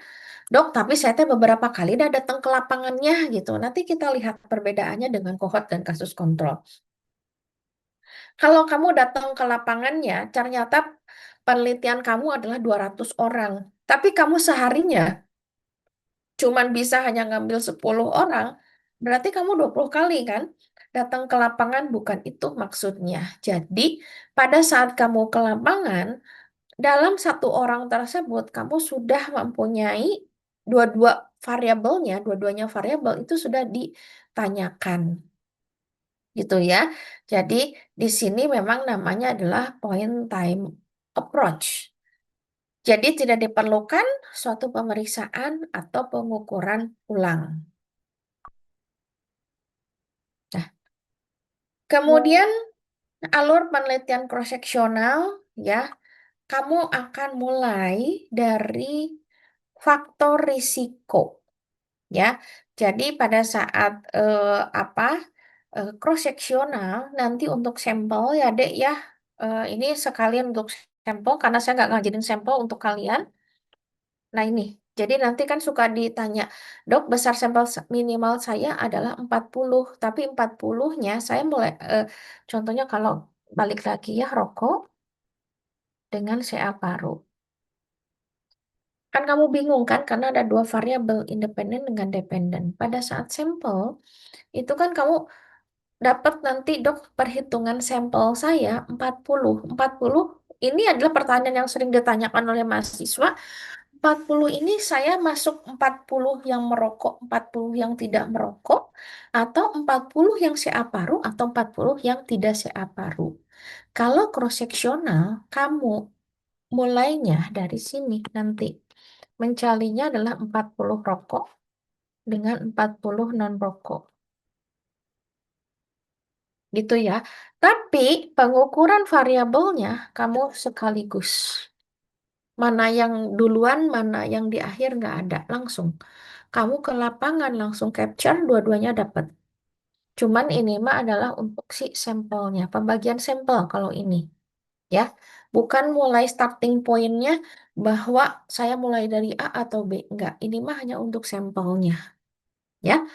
Speaker 1: "Dok, tapi saya teh beberapa kali dah datang ke lapangannya," gitu. Nanti kita lihat perbedaannya dengan kohort dan kasus kontrol. Kalau kamu datang ke lapangannya, ternyata penelitian kamu adalah 200 orang. Tapi kamu seharinya cuman bisa hanya ngambil 10 orang, berarti kamu 20 kali kan datang ke lapangan, bukan itu maksudnya. Jadi, pada saat kamu ke lapangan, dalam satu orang tersebut kamu sudah mempunyai dua-dua variabelnya, dua-duanya variabel itu sudah ditanyakan gitu ya. Jadi di sini memang namanya adalah point time approach. Jadi tidak diperlukan suatu pemeriksaan atau pengukuran ulang. Nah, kemudian alur penelitian cross-seksional ya, kamu akan mulai dari faktor risiko ya. Jadi pada saat cross-seksional nanti untuk sampel ya Dek ya, ini sekalian untuk sampel karena saya nggak ngajarin sampel untuk kalian. Nah ini, jadi nanti kan suka ditanya, dok besar sampel minimal saya adalah 40, tapi 40-nya saya mulai, contohnya kalau balik lagi ya rokok dengan CA paru. Kan kamu bingung kan karena ada dua variabel independen dengan dependen. Pada saat sampel, itu kan kamu dapat nanti dok perhitungan sampel saya 40. 40 ini adalah pertanyaan yang sering ditanyakan oleh mahasiswa. 40 ini saya masuk 40 yang merokok, 40 yang tidak merokok, atau 40 yang CA paru, atau 40 yang tidak CA paru. Kalau cross-seksional, kamu mulainya dari sini nanti. Mencarinya adalah 40 rokok dengan 40 non-rokok. Gitu ya. Tapi pengukuran variabelnya kamu sekaligus. Mana yang duluan, mana yang di akhir nggak ada langsung. Kamu ke lapangan langsung capture, dua-duanya dapat. Cuman ini mah adalah untuk si sampelnya, pembagian sampel kalau ini. Ya, bukan mulai starting point-nya bahwa saya mulai dari A atau B. Enggak, ini mah hanya untuk sampelnya. Ya,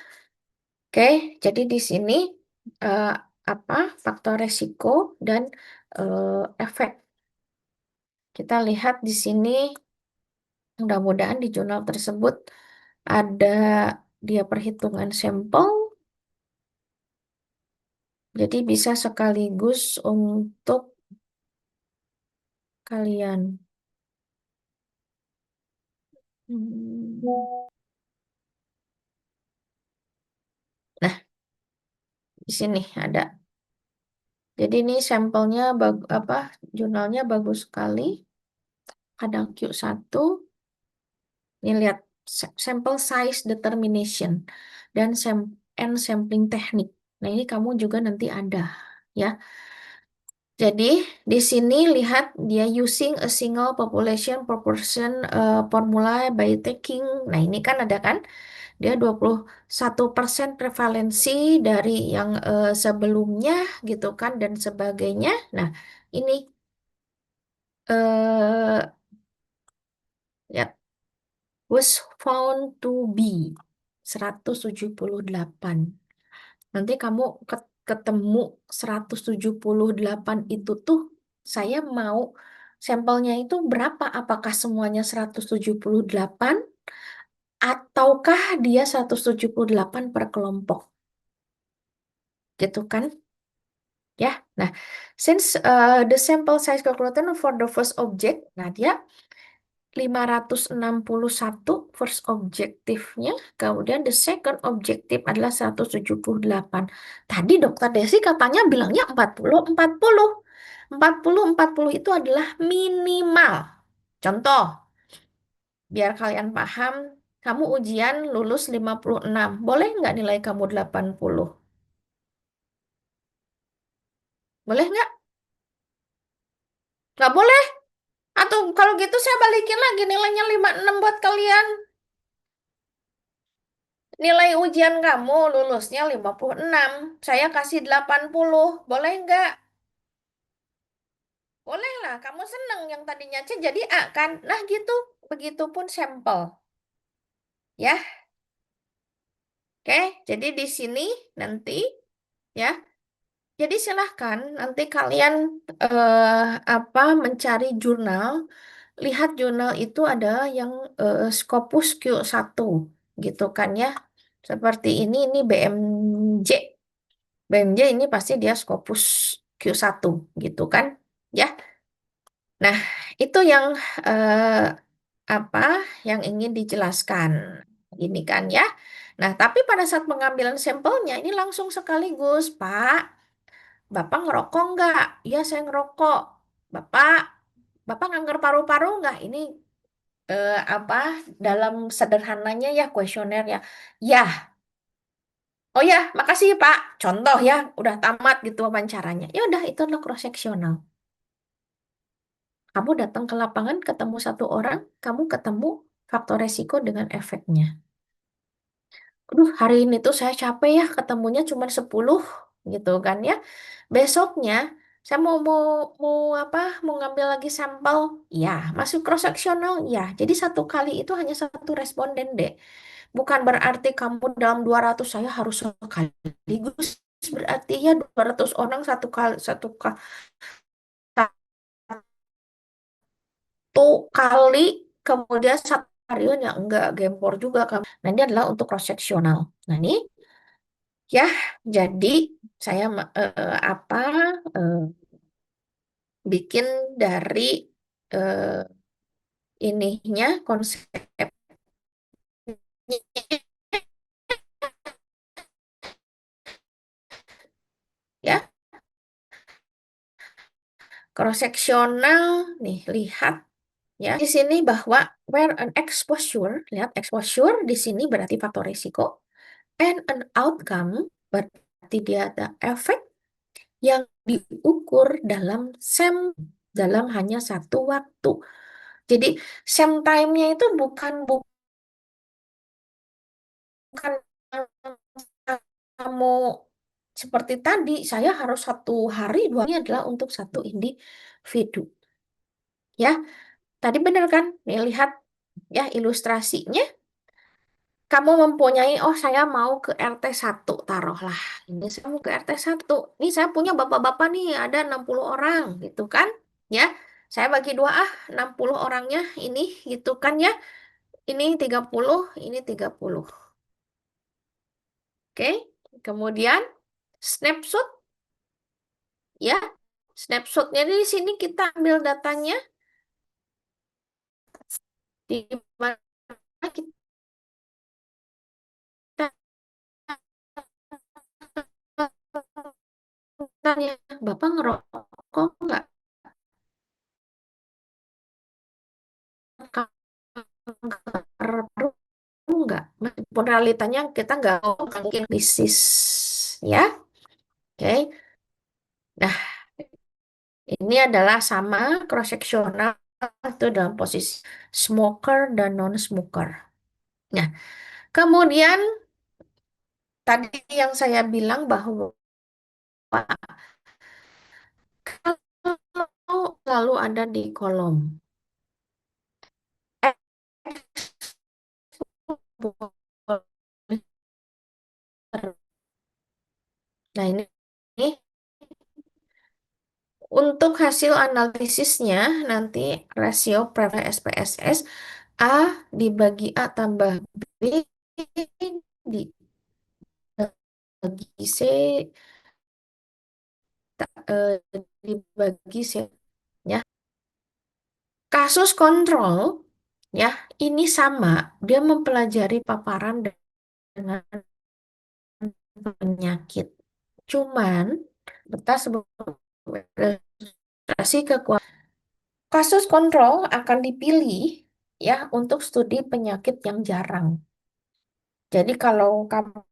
Speaker 1: oke. Jadi di sini eh, apa faktor resiko dan efek. Kita lihat di sini, mudah-mudahan di jurnal tersebut ada dia perhitungan sampel. Jadi bisa sekaligus untuk kalian. Hmm. Nah, di sini ada. Jadi ini sampelnya jurnalnya bagus sekali. Kadang Q1. Ini lihat sample size determination dan sampling teknik. Nah, ini kamu juga nanti ada ya. Jadi di sini lihat dia using a single population proportion formula by taking. Nah, ini kan ada kan? Dia 21% prevalensi dari yang sebelumnya gitu kan dan sebagainya. Nah, ini eh ya was found to be 178. Nanti kamu ketemu 178 itu tuh saya mau sampelnya itu berapa? Apakah semuanya 178 ataukah dia 178 per kelompok? Gitu kan? Ya. Nah, since the sample size calculated for the first object, nah dia 561 first objektifnya, kemudian the second objektif adalah 178. Tadi Dokter Desi katanya bilangnya 40, 40. 40, 40 itu adalah minimal. Contoh, biar kalian paham, kamu ujian lulus 56. Boleh nggak nilai kamu 80? Boleh nggak? Nggak boleh. Atau kalau gitu saya balikin lagi nilainya 56 buat kalian. Nilai ujian kamu lulusnya 56. Saya kasih 80. Boleh nggak? Boleh lah. Kamu seneng yang tadinya C jadi A kan? Nah gitu. Begitupun sampel. Ya. Oke. Jadi di sini nanti ya. Jadi silahkan nanti kalian mencari jurnal. Lihat jurnal itu ada yang Scopus Q1 gitu kan ya. Seperti ini BMJ. BMJ ini pasti dia Scopus Q1 gitu kan. Ya. Nah, itu yang eh, apa yang ingin dijelaskan. Ini kan ya. Nah, tapi pada saat pengambilan sampelnya ini langsung sekaligus, Pak, Bapak ngerokok nggak? Iya, saya ngerokok. Bapak, Bapak nganggur paru-paru nggak? Ini apa dalam sederhananya ya kuesioner ya. Ya, oh ya, makasih Pak. Contoh ya, udah tamat gitu wawancaranya. Ya udah itu adalah cross sectional. Kamu datang ke lapangan ketemu satu orang, kamu ketemu faktor resiko dengan efeknya. Aduh, hari ini tuh saya capek ya ketemunya cuma 10 gitu kan ya. Besoknya saya mau apa? Mau ngambil lagi sampel. Ya, masuk cross sectional ya. Jadi satu kali itu hanya satu responden deh. Bukan berarti kamu dalam 200 saya harus sekaligus. Berarti ya 200 orang satu kali kemudian satu harian ya enggak gempor juga kamu. Nah, ini adalah untuk cross sectional. Nah, ini ya jadi saya apa eh, bikin dari eh, ininya konsepnya ya cross sectional nih lihat ya di sini bahwa where an exposure lihat exposure di sini berarti faktor risiko and an outcome berarti dia ada efek yang diukur dalam dalam hanya satu waktu. Jadi same time-nya itu bukan kamu seperti tadi, saya harus 1 hari, 2 hari adalah untuk satu individu. Ya, tadi benar kan? Nih, lihat ya ilustrasinya. Kamu mempunyai, oh saya mau ke RT 1 taruhlah. Ini saya mau ke RT 1. Ini saya punya bapak-bapak nih, ada 60 orang gitu kan. Ya, saya bagi dua 60 orangnya ini gitu kan ya. Ini 30, ini 30. Oke, kemudian snapshot ya. Snapshotnya di sini kita ambil datanya di mana kita tanya, Bapak ngerokok nggak? Kanker paru nggak? Meskipun realitanya kita nggak mungkin bisnis ya. Oke. Nah, ini adalah sama cross sectional itu dalam posisi smoker dan non smoker. Nah, kemudian tadi yang saya bilang bahwa kalau lalu ada di kolom nah ini untuk hasil analisisnya nanti rasio prevalent SPSS A dibagi A tambah B dibagi C eh, dibagi C ya. Kasus kontrol ya ini sama dia mempelajari paparan dengan penyakit. Cuman betas registrasi kekuatan kasus kontrol akan dipilih ya untuk studi penyakit yang jarang. Jadi kalau kamu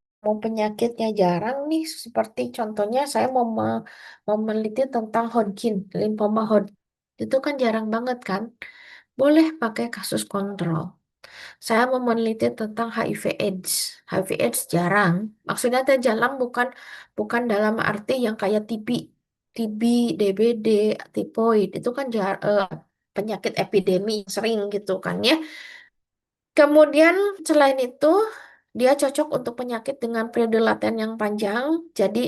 Speaker 1: penyakitnya jarang nih, seperti contohnya saya mau meneliti tentang Hodgkin, limfoma Hodgkin. Itu kan jarang banget kan? Boleh pakai kasus kontrol. Saya mau meneliti tentang HIV AIDS. HIV AIDS jarang. Maksudnya teh jarang bukan bukan dalam arti yang kayak TB, DBD, tipoid. Itu kan penyakit epidemi yang sering gitu kan ya. Kemudian selain itu dia cocok untuk penyakit dengan periode laten yang panjang. Jadi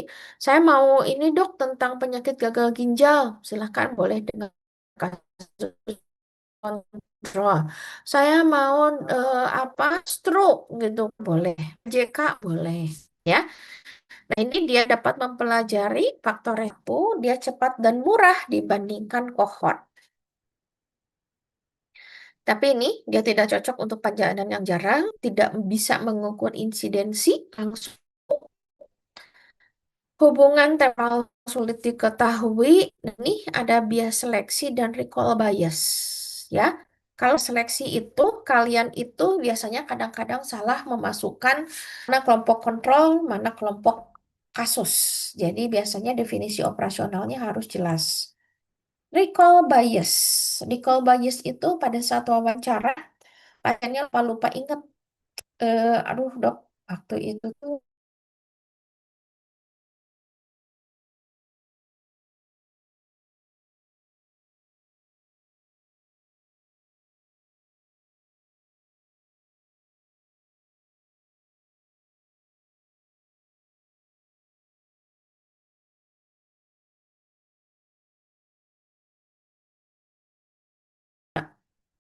Speaker 1: saya mau ini dok tentang penyakit gagal ginjal. Silahkan boleh dengan kasus kontrol. Saya mau apa stroke gitu boleh. JK boleh ya. Nah ini dia dapat mempelajari faktor resiko, dia cepat dan murah dibandingkan kohort. Tapi ini dia tidak cocok untuk perjalanan yang jarang, tidak bisa mengukur insidensi langsung. Hubungan temporal sulit diketahui. Ini ada bias seleksi dan recall bias. Ya, kalau seleksi itu kalian itu biasanya kadang-kadang salah memasukkan mana kelompok kontrol, mana kelompok kasus. Jadi biasanya definisi operasionalnya harus jelas. Recall bias. Recall bias itu pada saat wawancara pasiennya lupa-lupa ingat. Aduh dok, waktu itu tuh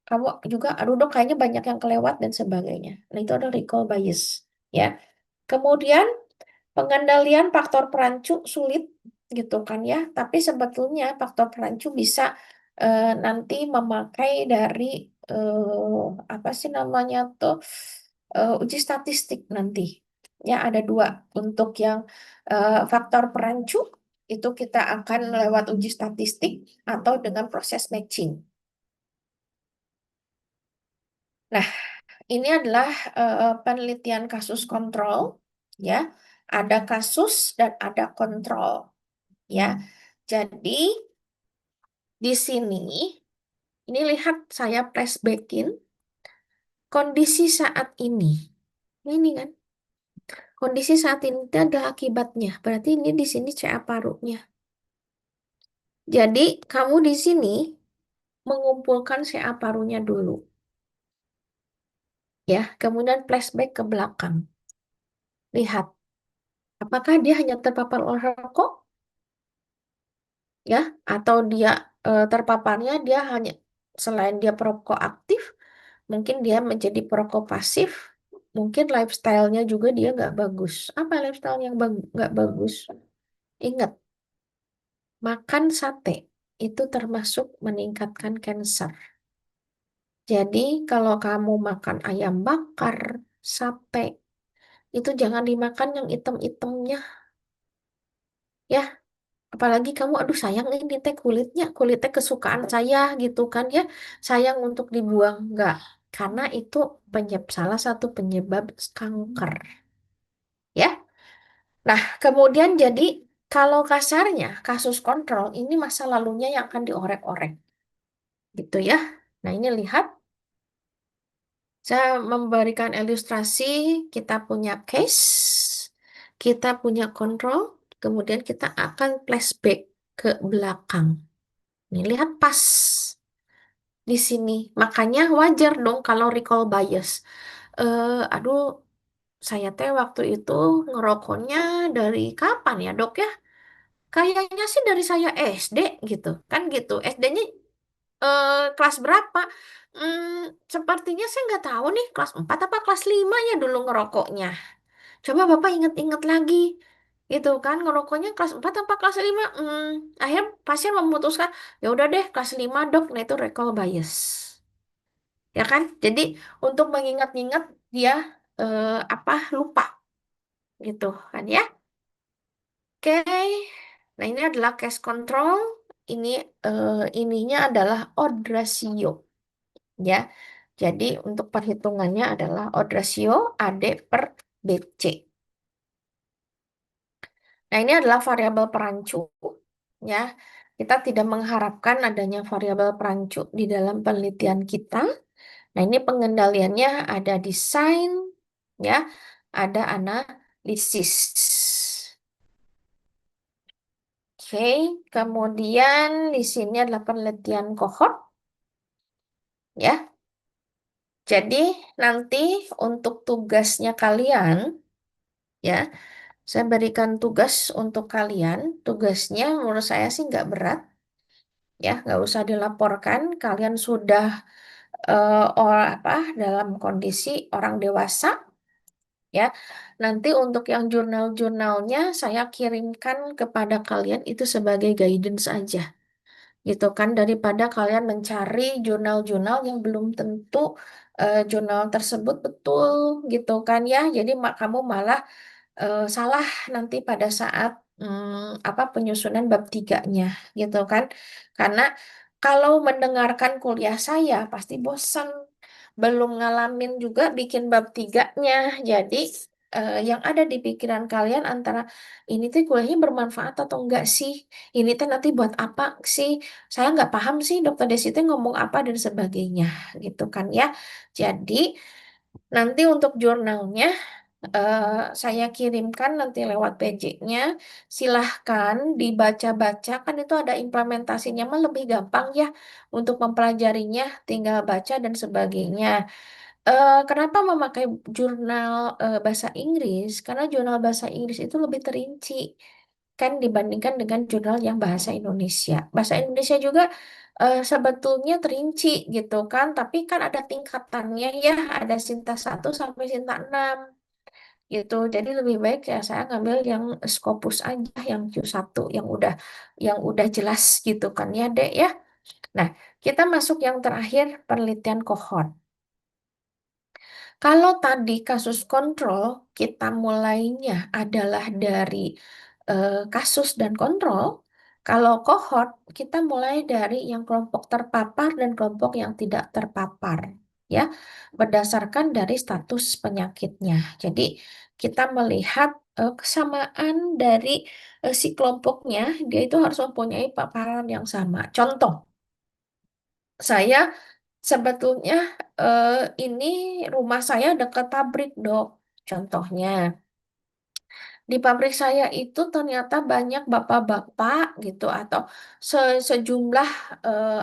Speaker 1: kamu juga, aduh dok kayaknya banyak yang kelewat dan sebagainya. Nah itu ada recall bias. Ya. Kemudian pengendalian faktor perancu sulit gitu kan ya. Tapi sebetulnya faktor perancu bisa nanti memakai dari apa sih namanya tuh uji statistik nanti. Ya ada dua untuk yang faktor perancu itu kita akan lewat uji statistik atau dengan proses matching. Nah, ini adalah penelitian kasus kontrol, ya. Ada kasus dan ada kontrol, ya. Jadi di sini, ini lihat saya flashbackin kondisi saat ini. Ini kan, kondisi saat ini itu ada akibatnya. Berarti ini di sini CA parunya. Jadi kamu di sini mengumpulkan CA parunya dulu, ya. Kemudian flashback ke belakang. Lihat, apakah dia hanya terpapar oleh rokok? Ya, atau dia terpaparnya dia hanya selain dia perokok aktif, mungkin dia menjadi perokok pasif, mungkin lifestyle-nya juga dia nggak bagus. Apa lifestyle yang nggak bagus? Ingat, makan sate itu termasuk meningkatkan kanker. Jadi kalau kamu makan ayam bakar, sate, itu jangan dimakan yang item-itemnya, ya. Apalagi kamu, aduh sayang ini teh kulitnya, kulitnya kesukaan saya gitu kan ya. Sayang untuk dibuang. Enggak. Karena itu salah satu penyebab kanker. Ya. Nah, kemudian jadi kalau kasarnya kasus kontrol ini masa lalunya yang akan diorek-orek. Gitu ya. Nah, ini lihat. Saya memberikan ilustrasi, kita punya case, kita punya kontrol, kemudian kita akan flashback ke belakang. Nih, lihat pas di sini. Makanya wajar dong kalau recall bias. Aduh, saya teh waktu itu ngerokoknya dari kapan ya dok ya? Kayaknya sih dari saya SD gitu. Kan gitu. SD-nya kelas berapa? Hmm, sepertinya saya nggak tahu nih. Kelas 4 apa kelas 5 ya dulu ngerokoknya. Coba Bapak inget-inget lagi. Gitu kan, ngerokoknya kelas 4 apa kelas 5? Akhirnya pasien memutuskan, ya udah deh kelas 5 dok. Nah itu recall bias. Ya kan? Jadi untuk mengingat-ingat dia apa lupa gitu kan ya. Oke. Nah, ini adalah case control. Ini ininya adalah odd ratio ya. Jadi untuk perhitungannya adalah odd ratio AD per BC. Nah, ini adalah variabel perancu ya. Kita tidak mengharapkan adanya variabel perancu di dalam penelitian kita. Nah, ini pengendaliannya ada desain, ya, ada analisis. Oke, kemudian di sini adalah penelitian kohort, ya. Jadi nanti untuk tugasnya kalian, ya, saya berikan tugas untuk kalian. Tugasnya menurut saya sih nggak berat, ya, nggak usah dilaporkan. Kalian sudah apa dalam kondisi orang dewasa. Ya, nanti untuk yang jurnal-jurnalnya saya kirimkan kepada kalian itu sebagai guidance aja. gitu kan, daripada kalian mencari jurnal-jurnal yang belum tentu jurnal tersebut betul gitu kan ya. Jadi kamu malah salah nanti pada saat apa penyusunan bab tiganya gitu kan. Karena kalau mendengarkan kuliah saya pasti bosan. Belum ngalamin juga bikin bab tiganya. Jadi yang ada di pikiran kalian antara ini tuh kuliahnya bermanfaat atau enggak sih? Ini tuh nanti buat apa sih? Saya nggak paham sih dokter Desi itu ngomong apa dan sebagainya gitu kan ya. Jadi nanti untuk jurnalnya eh, saya kirimkan nanti lewat PJ-nya. Silahkan dibaca-baca, kan itu ada implementasinya mah lebih gampang ya untuk mempelajarinya, tinggal baca dan sebagainya. Kenapa memakai jurnal bahasa Inggris? Karena jurnal bahasa Inggris itu lebih terinci kan dibandingkan dengan jurnal yang bahasa Indonesia. Bahasa Indonesia juga sebetulnya terinci gitu kan, tapi kan ada tingkatannya ya, ada Sinta 1 sampai Sinta 6 gitu. Jadi lebih baik ya saya ngambil yang Scopus aja yang Q1 yang udah jelas gitu kan ya, Dek ya. Nah, kita masuk yang terakhir penelitian kohort. Kalau tadi kasus kontrol kita mulainya adalah dari kasus dan kontrol, kalau kohort kita mulai dari yang kelompok terpapar dan kelompok yang tidak terpapar ya, berdasarkan dari status penyakitnya. Jadi kita melihat kesamaan dari si kelompoknya, dia itu harus mempunyai paparan yang sama. Contoh, saya sebetulnya eh, ini rumah saya dekat pabrik, Dok. Contohnya, di pabrik saya itu ternyata banyak bapak-bapak gitu atau sejumlah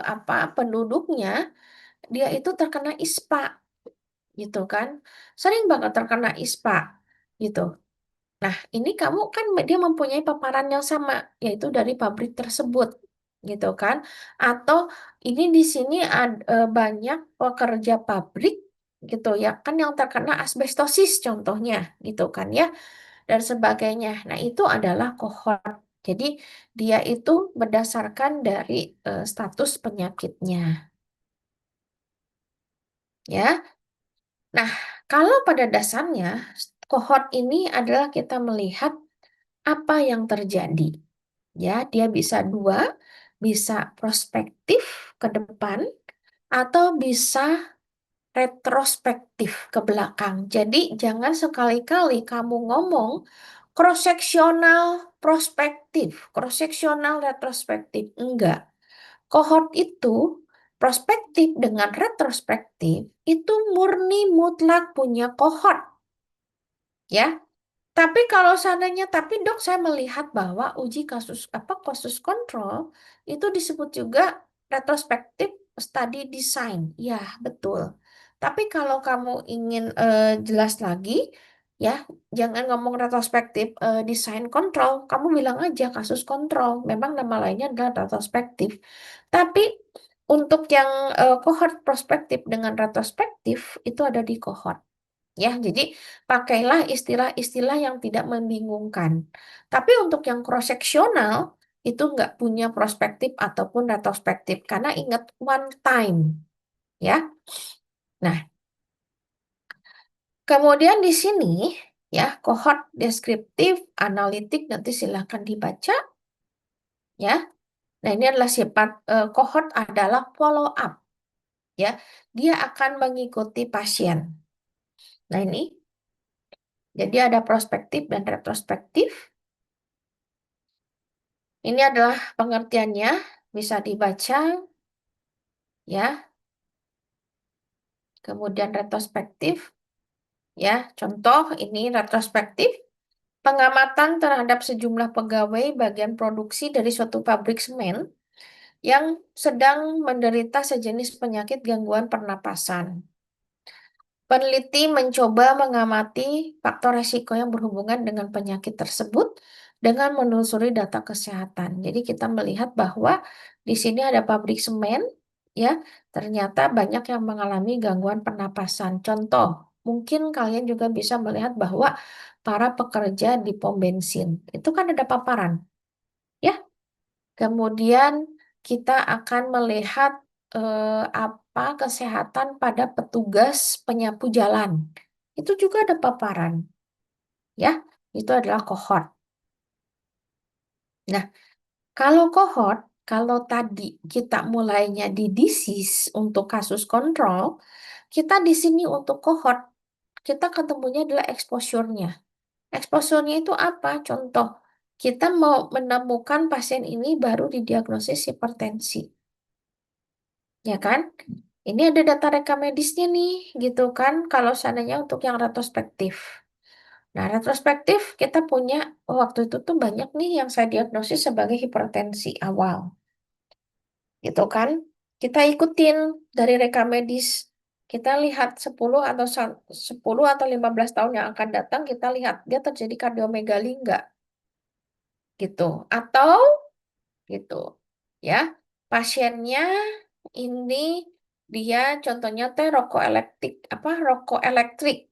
Speaker 1: apa penduduknya dia itu terkena ISPA gitu kan. Sering banget terkena ISPA gitu. Nah, ini kamu kan dia mempunyai paparan yang sama, yaitu dari pabrik tersebut, gitu kan? Atau ini di sini banyak pekerja pabrik, gitu ya, kan yang terkena asbestosis contohnya, gitu kan ya, dan sebagainya. Nah, itu adalah kohort. Jadi dia itu berdasarkan dari status penyakitnya, ya. Nah, kalau pada dasarnya kohort ini adalah kita melihat apa yang terjadi. Ya, dia bisa dua, bisa prospektif ke depan atau bisa retrospektif ke belakang. Jadi jangan sekali-kali kamu ngomong cross-sectional prospektif, cross-sectional retrospektif. Enggak. Kohort itu prospektif dengan retrospektif itu murni mutlak punya kohort. Ya, tapi kalau seandainya, tapi dok saya melihat bahwa uji kasus apa kasus kontrol itu disebut juga retrospektif study design. Ya, betul. Tapi kalau kamu ingin jelas lagi, ya jangan ngomong retrospektif design kontrol. Kamu bilang aja kasus kontrol. Memang nama lainnya adalah retrospektif. Tapi untuk yang cohort prospektif dengan retrospektif itu ada di cohort. Ya, jadi pakailah istilah-istilah yang tidak membingungkan. Tapi untuk yang cross-sectional itu nggak punya prospektif ataupun retrospektif karena ingat one time, ya. Nah, kemudian di sini ya cohort deskriptif, analitik nanti silahkan dibaca, ya. Nah, ini adalah sifat cohort adalah follow up, ya. Dia akan mengikuti pasien. Nah, ini jadi ada prospektif dan retrospektif. Ini adalah pengertiannya, bisa dibaca ya. Kemudian retrospektif ya. Contoh ini retrospektif pengamatan terhadap sejumlah pegawai bagian produksi dari suatu pabrik semen yang sedang menderita sejenis penyakit gangguan pernapasan. Peneliti mencoba mengamati faktor resiko yang berhubungan dengan penyakit tersebut dengan menelusuri data kesehatan. Jadi kita melihat bahwa di sini ada pabrik semen, ya, ternyata banyak yang mengalami gangguan pernapasan. Contoh, mungkin kalian juga bisa melihat bahwa para pekerja di pom bensin itu kan ada paparan, ya. Kemudian kita akan melihat apa kesehatan pada petugas penyapu jalan. Itu juga ada paparan, ya. Itu adalah kohort. Nah, kalau kohort, kalau tadi kita mulainya di disease untuk kasus kontrol, kita di sini untuk kohort, kita ketemunya adalah exposure-nya. Exposure-nya itu apa? Contoh, kita mau menemukan pasien ini baru didiagnosis hipertensi, ya kan? Ini ada data rekam medisnya nih, gitu kan? Kalau seandainya untuk yang retrospektif. Nah, retrospektif kita punya, waktu itu tuh banyak nih yang saya diagnosis sebagai hipertensi awal, gitu kan? Kita ikutin dari rekam medis. Kita lihat 10 atau 15 tahun yang akan datang, kita lihat dia terjadi kardiomegali enggak, gitu. Atau gitu. Ya, pasiennya ini dia contohnya teh rokok elektrik, rokok elektrik,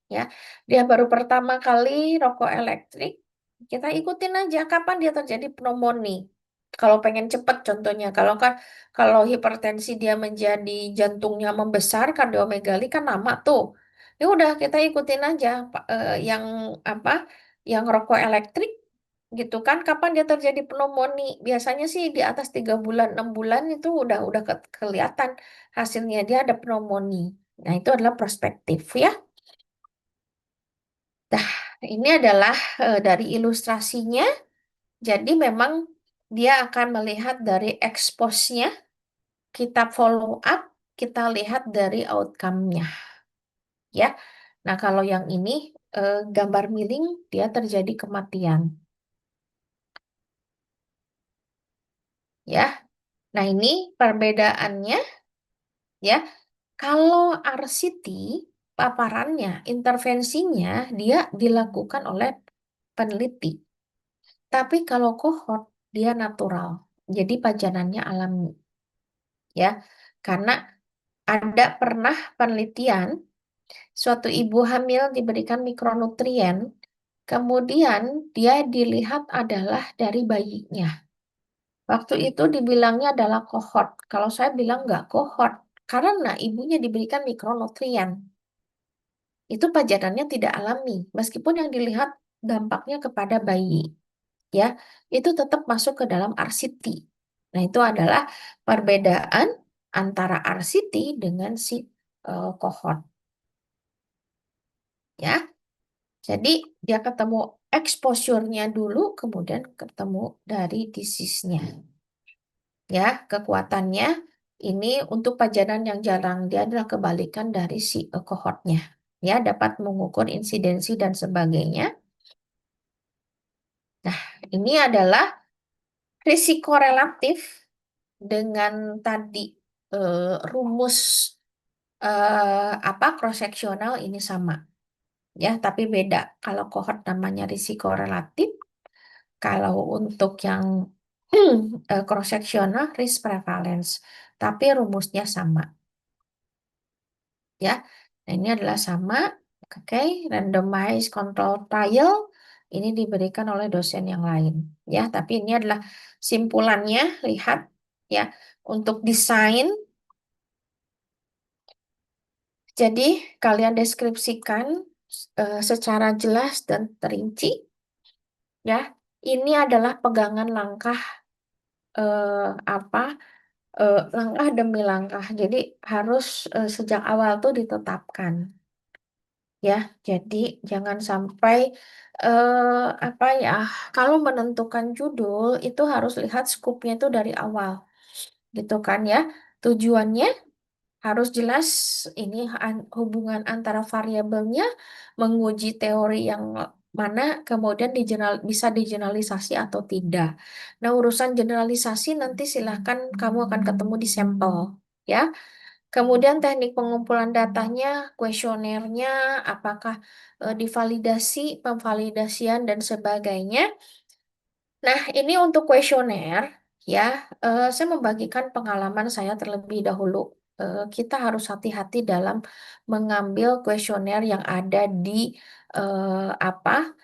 Speaker 1: ya. Dia baru pertama kali rokok elektrik, kita ikutin aja kapan dia terjadi pneumonia. Kalau pengen cepat contohnya, kalau hipertensi dia menjadi jantungnya membesar, kardiomegali kan lama tuh. Ya udah kita ikutin aja yang apa? Yang rokok elektrik gitu kan, kapan dia terjadi pneumonia? Biasanya sih di atas 3 bulan, 6 bulan itu udah kelihatan hasilnya dia ada pneumonia. Nah, itu adalah prospektif, ya. Nah, ini adalah dari ilustrasinya. Jadi memang dia akan melihat dari expose-nya, kita follow up, kita lihat dari outcome-nya, ya. Nah, kalau yang ini gambar miring, dia terjadi kematian, ya. Nah, ini perbedaannya, ya. Kalau RCT, paparannya, intervensinya, dia dilakukan oleh peneliti. Tapi kalau kohort, dia natural. Jadi pajanannya alami, ya. Karena ada pernah penelitian, suatu ibu hamil diberikan mikronutrien, kemudian dia dilihat adalah dari bayinya. Waktu itu dibilangnya adalah kohort. Kalau saya bilang nggak kohort, karena ibunya diberikan mikronutrien. Itu pajanannya tidak alami, meskipun yang dilihat dampaknya kepada bayi, ya, itu tetap masuk ke dalam RCT. Nah, itu adalah perbedaan antara RCT dengan si kohort, ya. Jadi dia ketemu exposure-nya dulu, kemudian ketemu dari disease-nya, ya. Kekuatannya ini untuk pajanan yang jarang, dia adalah kebalikan dari si kohortnya, ya, dapat mengukur insidensi dan sebagainya. Nah, ini adalah risiko relatif dengan tadi rumus cross sectional ini sama, ya, tapi beda. Kalau kohort namanya risiko relatif, kalau untuk yang cross sectional risk prevalence, tapi rumusnya sama, ya. Nah, ini adalah sama. Oke, randomized control trial ini diberikan oleh dosen yang lain, ya. Tapi ini adalah simpulannya, lihat, ya, untuk desain. Jadi kalian deskripsikan secara jelas dan terinci, ya. Ini adalah pegangan langkah apa langkah demi langkah. Jadi harus sejak awal tuh ditetapkan, ya. Jadi jangan sampai apa ya, kalau menentukan judul itu harus lihat skupnya itu dari awal, gitu kan, ya. Tujuannya harus jelas, ini hubungan antara variabelnya, menguji teori yang mana, kemudian bisa digeneralisasi atau tidak. Nah, urusan generalisasi nanti silahkan kamu akan ketemu di sampel, ya. Kemudian teknik pengumpulan datanya, kuesionernya, apakah divalidasi, pemvalidasian, dan sebagainya. Nah, ini untuk kuesioner, ya. Saya membagikan pengalaman saya terlebih dahulu. Kita harus hati-hati dalam mengambil kuesioner yang ada di eh, apa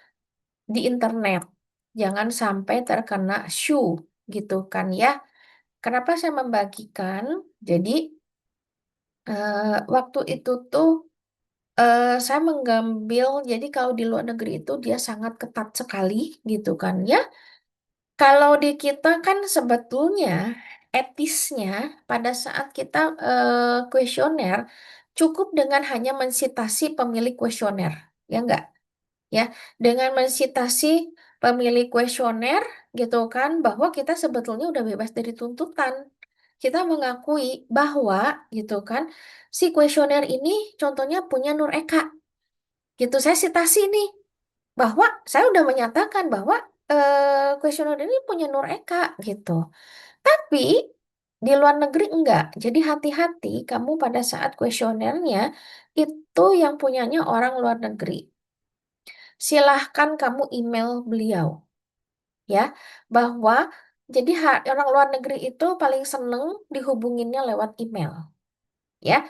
Speaker 1: di internet. Jangan sampai terkena shoe gitu kan ya. Kenapa saya membagikan? Jadi waktu itu tuh saya mengambil, jadi kalau di luar negeri itu dia sangat ketat sekali gitu kan ya. Kalau di kita kan sebetulnya etisnya pada saat kita kuesioner cukup dengan hanya mensitasi pemilik kuesioner, ya enggak? Ya, dengan mensitasi pemilik kuesioner gitu kan bahwa kita sebetulnya udah bebas dari tuntutan. Kita mengakui bahwa gitu kan si kuesioner ini contohnya punya Nur Eka gitu. Saya citasi nih bahwa saya udah menyatakan bahwa kuesioner ini punya Nur Eka gitu. Tapi di luar negeri enggak. Jadi hati-hati kamu pada saat kuesionernya itu yang punyanya orang luar negeri. Silahkan kamu email beliau ya bahwa jadi orang luar negeri itu paling seneng dihubunginnya lewat email ya.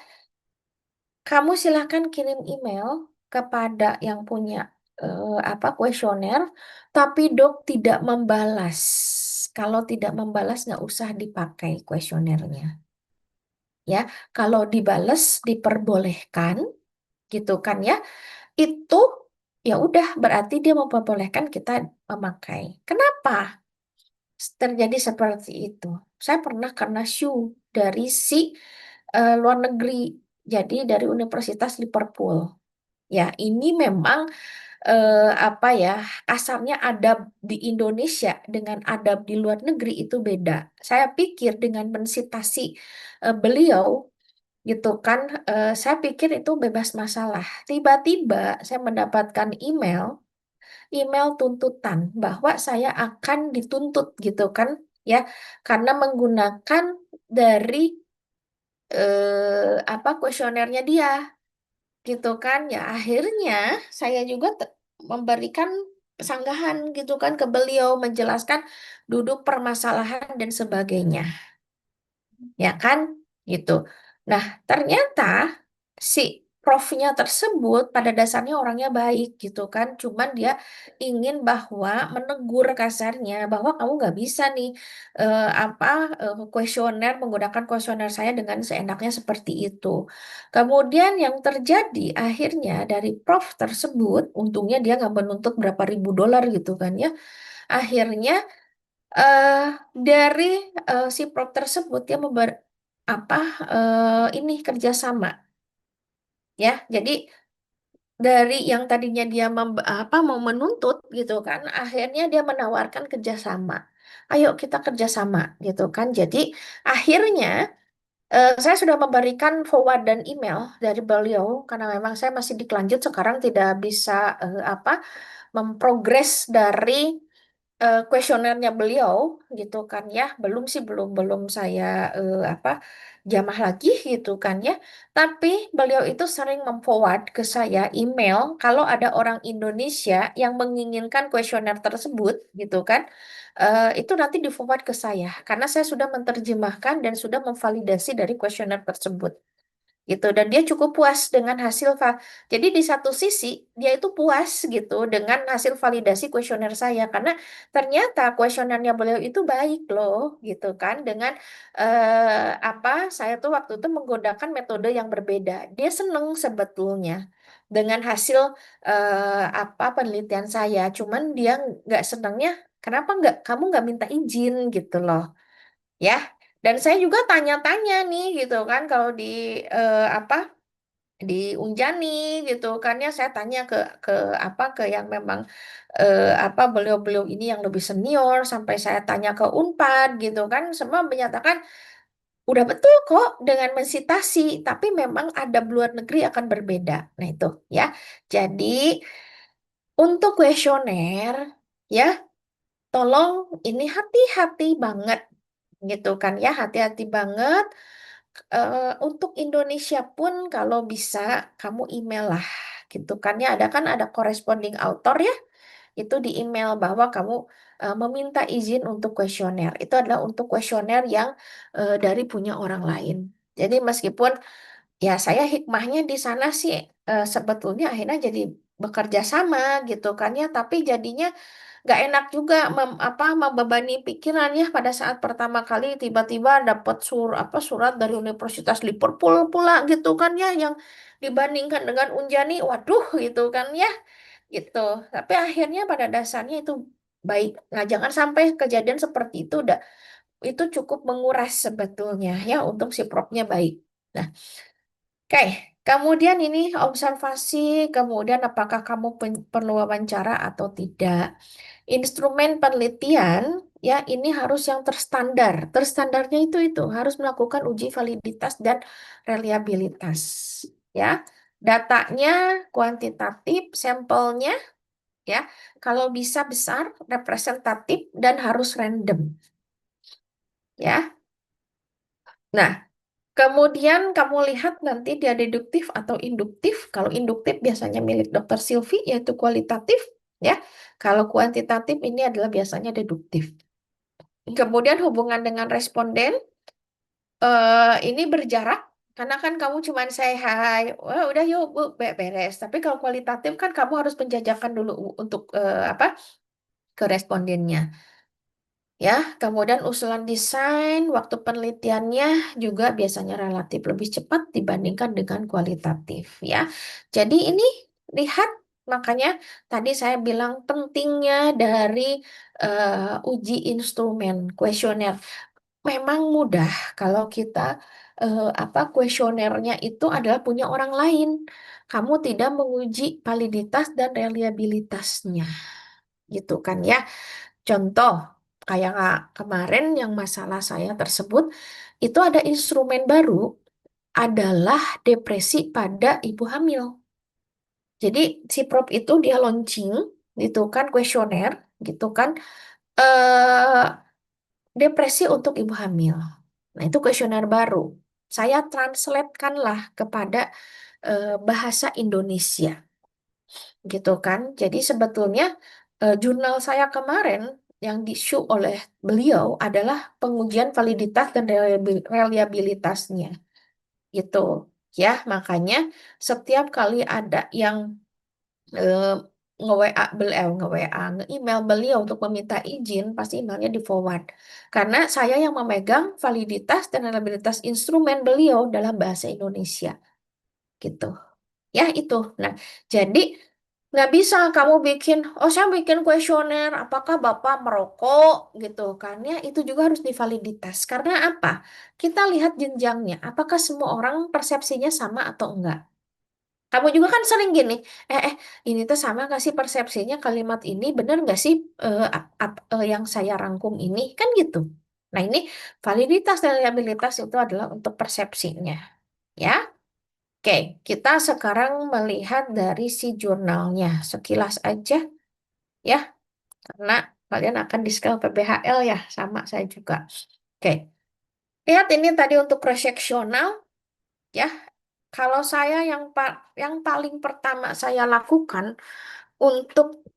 Speaker 1: Kamu silahkan kirim email kepada yang punya apa kuesioner, tapi dok tidak membalas. Kalau tidak membalas nggak usah dipakai kuesionernya. Ya, kalau dibalas diperbolehkan, gitu kan ya. Itu ya udah berarti dia memperbolehkan kita memakai. Kenapa terjadi seperti itu? Saya pernah kena shoe dari si luar negeri, jadi dari Universitas Liverpool. Ya, ini memang apa ya, kasarnya adab di Indonesia dengan adab di luar negeri itu beda. Saya pikir dengan mensitasi beliau gitu kan, saya pikir itu bebas masalah. Tiba-tiba saya mendapatkan email tuntutan bahwa saya akan dituntut gitu kan, ya, karena menggunakan dari apa kuesionernya dia gitu kan. Ya akhirnya saya juga memberikan sanggahan gitu kan ke beliau menjelaskan duduk permasalahan dan sebagainya, ya kan gitu. Nah, ternyata si profnya tersebut pada dasarnya orangnya baik gitu kan, cuman dia ingin bahwa menegur kasarnya bahwa kamu nggak bisa nih apa kuesioner menggunakan kuesioner saya dengan seenaknya seperti itu. Kemudian yang terjadi akhirnya dari prof tersebut, untungnya dia nggak menuntut berapa ribu dolar gitu kan ya. Akhirnya eh dari si prof tersebut dia apa ini kerjasama ya. Jadi dari yang tadinya dia apa mau menuntut gitu kan, akhirnya dia menawarkan kerjasama. Ayo kita kerjasama gitu kan. Jadi akhirnya saya sudah memberikan forward dan email dari beliau karena memang saya masih dikelanjut sekarang tidak bisa apa memprogres dari kuesionernya beliau gitu kan ya. Belum sih, belum belum saya apa jamah lagi gitu kan ya, tapi beliau itu sering memforward ke saya email kalau ada orang Indonesia yang menginginkan kuesioner tersebut gitu kan. Itu nanti di forward ke saya karena saya sudah menerjemahkan dan sudah memvalidasi dari kuesioner tersebut gitu, dan dia cukup puas dengan hasil jadi di satu sisi dia itu puas gitu dengan hasil validasi kuesioner saya karena ternyata kuesionernya beliau itu baik loh gitu kan, dengan apa saya tuh waktu itu menggunakan metode yang berbeda. Dia seneng sebetulnya dengan hasil apa penelitian saya, cuman dia nggak senengnya kenapa nggak kamu nggak minta izin gitu loh ya. Dan saya juga tanya-tanya nih gitu kan kalau di apa di Unjani gitu kan ya, saya tanya ke apa ke yang memang apa beliau-beliau ini yang lebih senior, sampai saya tanya ke Unpad gitu kan, semua menyatakan udah betul kok dengan mensitasi, tapi memang ada luar negeri akan berbeda. Nah itu ya. Jadi untuk kuesioner ya, tolong ini hati-hati banget gitu kan ya, hati-hati banget. Untuk Indonesia pun kalau bisa kamu email lah gitu kan ya, ada corresponding author ya, itu di email bahwa kamu meminta izin untuk kuesioner itu adalah untuk kuesioner yang dari punya orang lain. Jadi meskipun ya saya hikmahnya di sana sih sebetulnya akhirnya jadi bekerja sama gitu kan ya, tapi jadinya nggak enak juga membebani pikiran ya pada saat pertama kali tiba-tiba dapat surat dari Universitas Liverpool pula gitu kan ya, yang dibandingkan dengan Unjani, waduh gitu kan ya, gitu. Tapi akhirnya pada dasarnya itu baik. Nah, jangan sampai kejadian seperti itu, itu cukup menguras sebetulnya ya untuk si propnya baik. Nah, oke, kemudian ini observasi, kemudian apakah kamu perlu wawancara atau tidak. Instrumen penelitian ya ini harus yang terstandar. Terstandarnya itu harus melakukan uji validitas dan reliabilitas. Ya, datanya kuantitatif, sampelnya ya kalau bisa besar, representatif dan harus random. Ya, nah. Kemudian kamu lihat nanti dia deduktif atau induktif. Kalau induktif biasanya milik Dr. Silvi yaitu kualitatif, ya. Kalau kuantitatif ini adalah biasanya deduktif. Kemudian hubungan dengan responden ini berjarak karena kan kamu cuma say hi, wah udah yuk Bu beres. Tapi kalau kualitatif kan kamu harus penjajakan dulu untuk ke respondennya. Ya, kemudian usulan desain, waktu penelitiannya juga biasanya relatif lebih cepat dibandingkan dengan kualitatif, ya. Jadi ini lihat, makanya tadi saya bilang pentingnya dari uji instrumen kuesioner. Memang mudah kalau kita kuesionernya itu adalah punya orang lain. Kamu tidak menguji validitas dan reliabilitasnya, gitu kan ya. Contoh, kayak kemarin yang masalah saya tersebut, itu ada instrumen baru adalah depresi pada ibu hamil. Jadi si prop itu dia launching, gitu kan, kuesioner, gitu kan, eh depresi untuk ibu hamil. Nah itu kuesioner baru. Saya translatekanlah kepada bahasa Indonesia, gitu kan. Jadi sebetulnya jurnal saya kemarin yang di-issue oleh beliau adalah pengujian validitas dan reliabilitasnya, gitu. Ya, makanya setiap kali ada yang eh, nge-WA beliau, nge-WA, nge-email beliau untuk meminta izin, pasti emailnya di-forward. Karena saya yang memegang validitas dan reliabilitas instrumen beliau dalam bahasa Indonesia, gitu. Ya, itu. Nah, jadi nggak bisa kamu bikin, oh saya bikin kuesioner, apakah Bapak merokok gitu kan ya, itu juga harus divaliditas. Karena apa? Kita lihat jenjangnya, apakah semua orang persepsinya sama atau enggak. Kamu juga kan sering gini, ini tuh sama nggak sih persepsinya kalimat ini, bener nggak sih yang saya rangkum ini, kan gitu. Nah ini validitas dan reliabilitas itu adalah untuk persepsinya, ya. Oke, kita sekarang melihat dari si jurnalnya sekilas aja ya, karena kalian akan di scale PBHL ya, sama saya juga. Oke, lihat ini tadi untuk cross-sectional ya. Kalau saya yang paling pertama saya lakukan untuk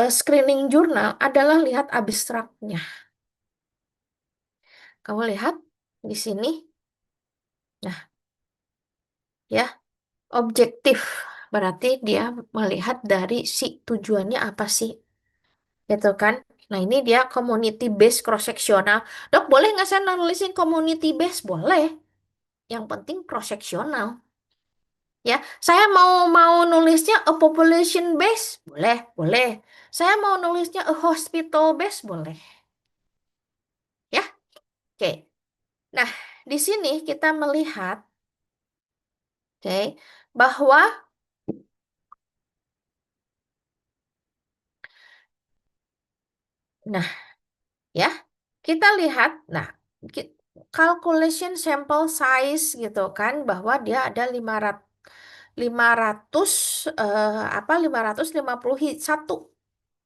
Speaker 1: screening jurnal adalah lihat abstraknya. Kamu lihat di sini, nah ya, objektif berarti dia melihat dari si tujuannya apa sih, gitu kan? Nah, ini dia community based cross sectional. Dok, boleh nggak saya nulisin community based? Boleh. Yang penting cross sectional. Ya, saya mau mau nulisnya a population based, boleh, boleh. Saya mau nulisnya a hospital based, boleh. Ya, oke. Nah, di sini kita melihat, oke, bahwa, nah, ya, kita lihat, nah, calculation sample size gitu kan, bahwa dia ada 500 551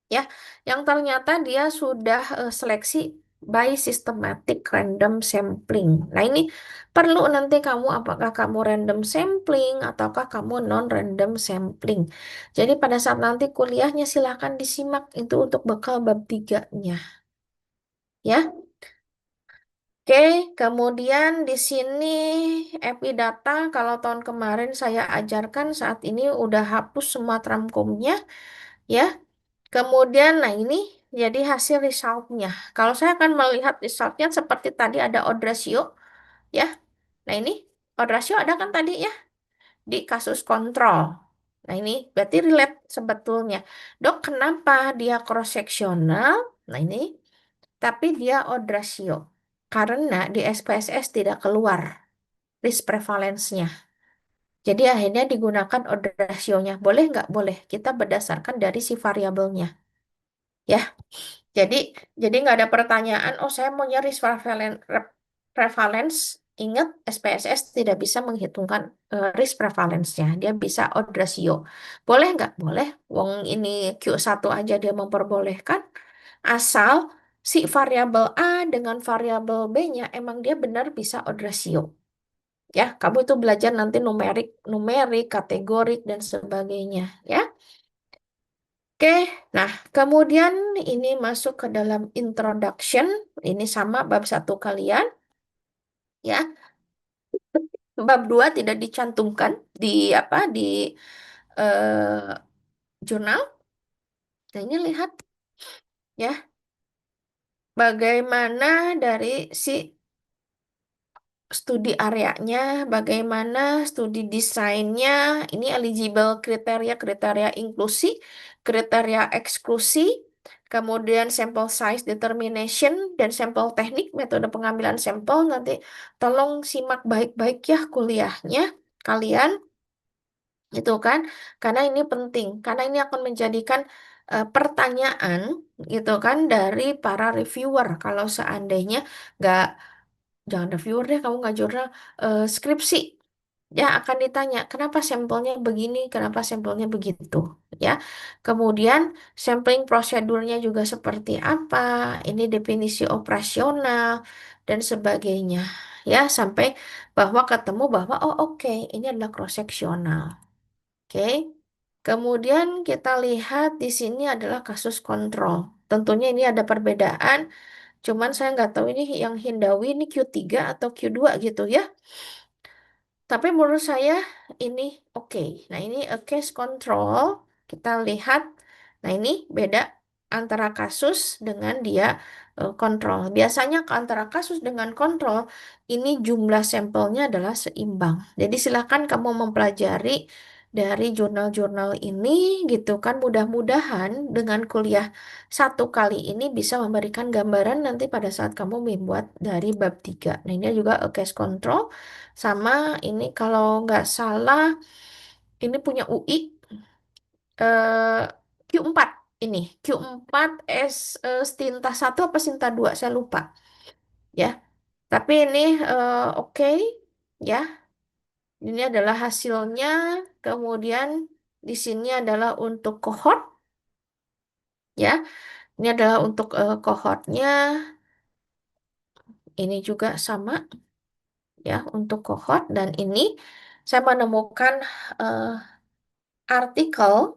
Speaker 1: ya, yang ternyata dia sudah seleksi by systematic random sampling. Nah, ini perlu nanti kamu apakah kamu random sampling ataukah kamu non-random sampling. Jadi pada saat nanti kuliahnya silahkan disimak itu untuk bekal bab 3-nya. Ya. Oke, kemudian di sini Epidata kalau tahun kemarin saya ajarkan saat ini udah hapus semua tramkumnya ya. Kemudian nah ini jadi hasil resultnya. Kalau saya akan melihat resultnya seperti tadi ada odd ratio, ya. Nah ini odd ratio ada kan tadi ya di kasus kontrol. Nah ini berarti relate sebetulnya. Dok, kenapa dia cross sectional? Nah ini, tapi dia odd ratio. Karena di SPSS tidak keluar risk prevalence-nya. Jadi akhirnya digunakan odd ratio-nya. Boleh nggak? Boleh. Kita berdasarkan dari si variabelnya. Ya, jadi nggak ada pertanyaan, oh saya mau nyari prevalence. Ingat, SPSS tidak bisa menghitungkan risk prevalence-nya. Dia bisa odd ratio. Boleh nggak? Boleh. Wong ini Q1 aja dia memperbolehkan. Asal si variabel A dengan variabel B-nya emang dia benar bisa odd ratio. Ya, kamu itu belajar nanti numerik, numerik, kategorik, dan sebagainya. Ya. Oke, nah kemudian ini masuk ke dalam introduction. Ini sama bab satu kalian, ya. Bab 2 tidak dicantumkan di apa di eh, jurnal. Nah, ini lihat ya, bagaimana dari si studi areanya, bagaimana studi desainnya, ini eligible kriteria-kriteria inklusi, kriteria eksklusi, kemudian sampel size determination, dan sampel teknik, metode pengambilan sampel. Nanti tolong simak baik-baik ya kuliahnya kalian, itu kan, karena ini penting, karena ini akan menjadikan pertanyaan gitu kan dari para reviewer kalau seandainya nggak, jangan reviewer deh, kamu nggak jurnal, skripsi. Ya, akan ditanya, kenapa sampelnya begini, kenapa sampelnya begitu. Ya, kemudian sampling prosedurnya juga seperti apa, ini definisi operasional, dan sebagainya. Ya, sampai bahwa ketemu bahwa, oh oke, ini adalah cross-sectional. Oke, kemudian kita lihat di sini adalah kasus kontrol. Tentunya ini ada perbedaan. Cuman saya nggak tahu ini yang Hindawi ini Q3 atau Q2 gitu ya. Tapi menurut saya ini oke. Nah ini a case control. Kita lihat. Nah ini beda antara kasus dengan dia kontrol. Biasanya antara kasus dengan kontrol ini jumlah sampelnya adalah seimbang. Jadi silakan kamu mempelajari dari jurnal-jurnal ini gitu kan. Mudah-mudahan dengan kuliah satu kali ini bisa memberikan gambaran nanti pada saat kamu membuat dari bab 3. Nah ini juga a case control. Sama ini kalau nggak salah ini punya UI eh, Q4 ini. Q4 Stinta 1 apa Stinta 2 saya lupa ya. Tapi ini oke ya. Ini adalah hasilnya. Kemudian di sini adalah untuk cohort ya. Ini adalah untuk cohortnya. Ini juga sama ya untuk cohort, dan ini saya menemukan eh, artikel.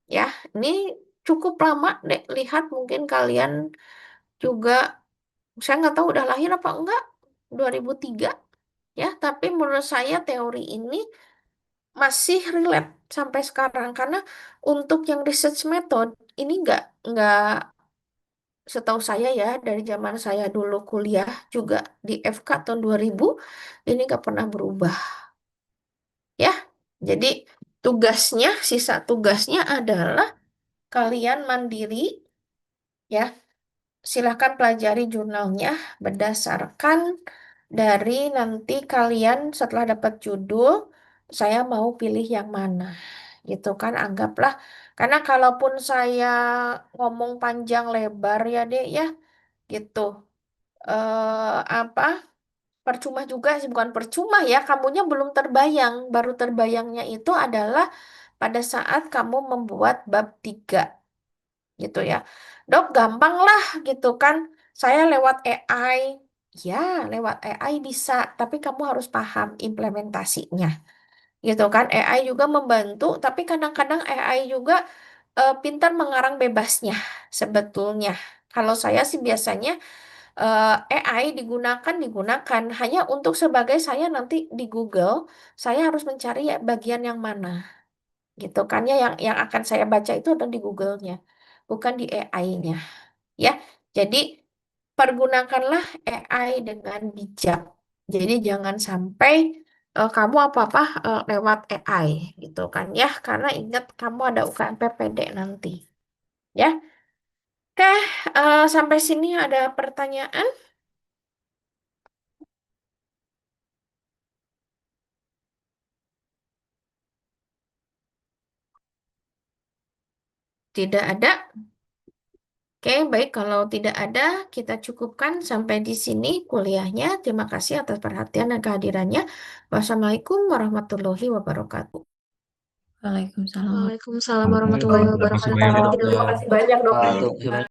Speaker 1: Ya, ini cukup lama deh. Lihat mungkin kalian juga, saya nggak tahu udah lahir apa enggak, 2003 ya. Tapi menurut saya teori ini masih relate sampai sekarang. Karena untuk yang research method, ini nggak setahu saya ya, dari zaman saya dulu kuliah juga di FK tahun 2000, ini nggak pernah berubah. Ya, jadi sisa tugasnya adalah kalian mandiri ya. Silahkan pelajari jurnalnya berdasarkan dari nanti kalian setelah dapat judul, saya mau pilih yang mana. Gitu kan, anggaplah. Karena kalaupun saya ngomong panjang lebar ya dek ya, gitu. Apa? Percuma juga sih, bukan percuma ya, kamunya belum terbayang. Baru terbayangnya itu adalah pada saat kamu membuat bab 3 gitu ya. Dok, gampang lah gitu kan. Saya lewat AI. Ya, lewat AI bisa, tapi kamu harus paham implementasinya. Gitu kan. AI juga membantu, tapi kadang-kadang AI juga pintar mengarang bebasnya sebetulnya. Kalau saya sih biasanya AI digunakan hanya untuk sebagai saya nanti di Google, saya harus mencari ya bagian yang mana gitu kan ya, yang akan saya baca itu ada di Google-nya, bukan di AI-nya ya. Jadi pergunakanlah AI dengan bijak. Jadi jangan sampai kamu apa-apa lewat AI gitu kan ya, karena ingat kamu ada UKM PPD nanti. Ya, oke, sampai sini ada pertanyaan? Tidak ada. Oke, baik. Kalau tidak ada, kita cukupkan sampai di sini kuliahnya. Terima kasih atas perhatian dan kehadirannya. Wassalamualaikum warahmatullahi wabarakatuh.
Speaker 4: Waalaikumsalam.
Speaker 2: Waalaikumsalam
Speaker 3: Oke,
Speaker 2: warahmatullahi
Speaker 3: terima kasih banyak,
Speaker 2: wabarakatuh.
Speaker 3: Dok.
Speaker 1: Terima kasih banyak, Dok.
Speaker 5: Terima kasih banyak.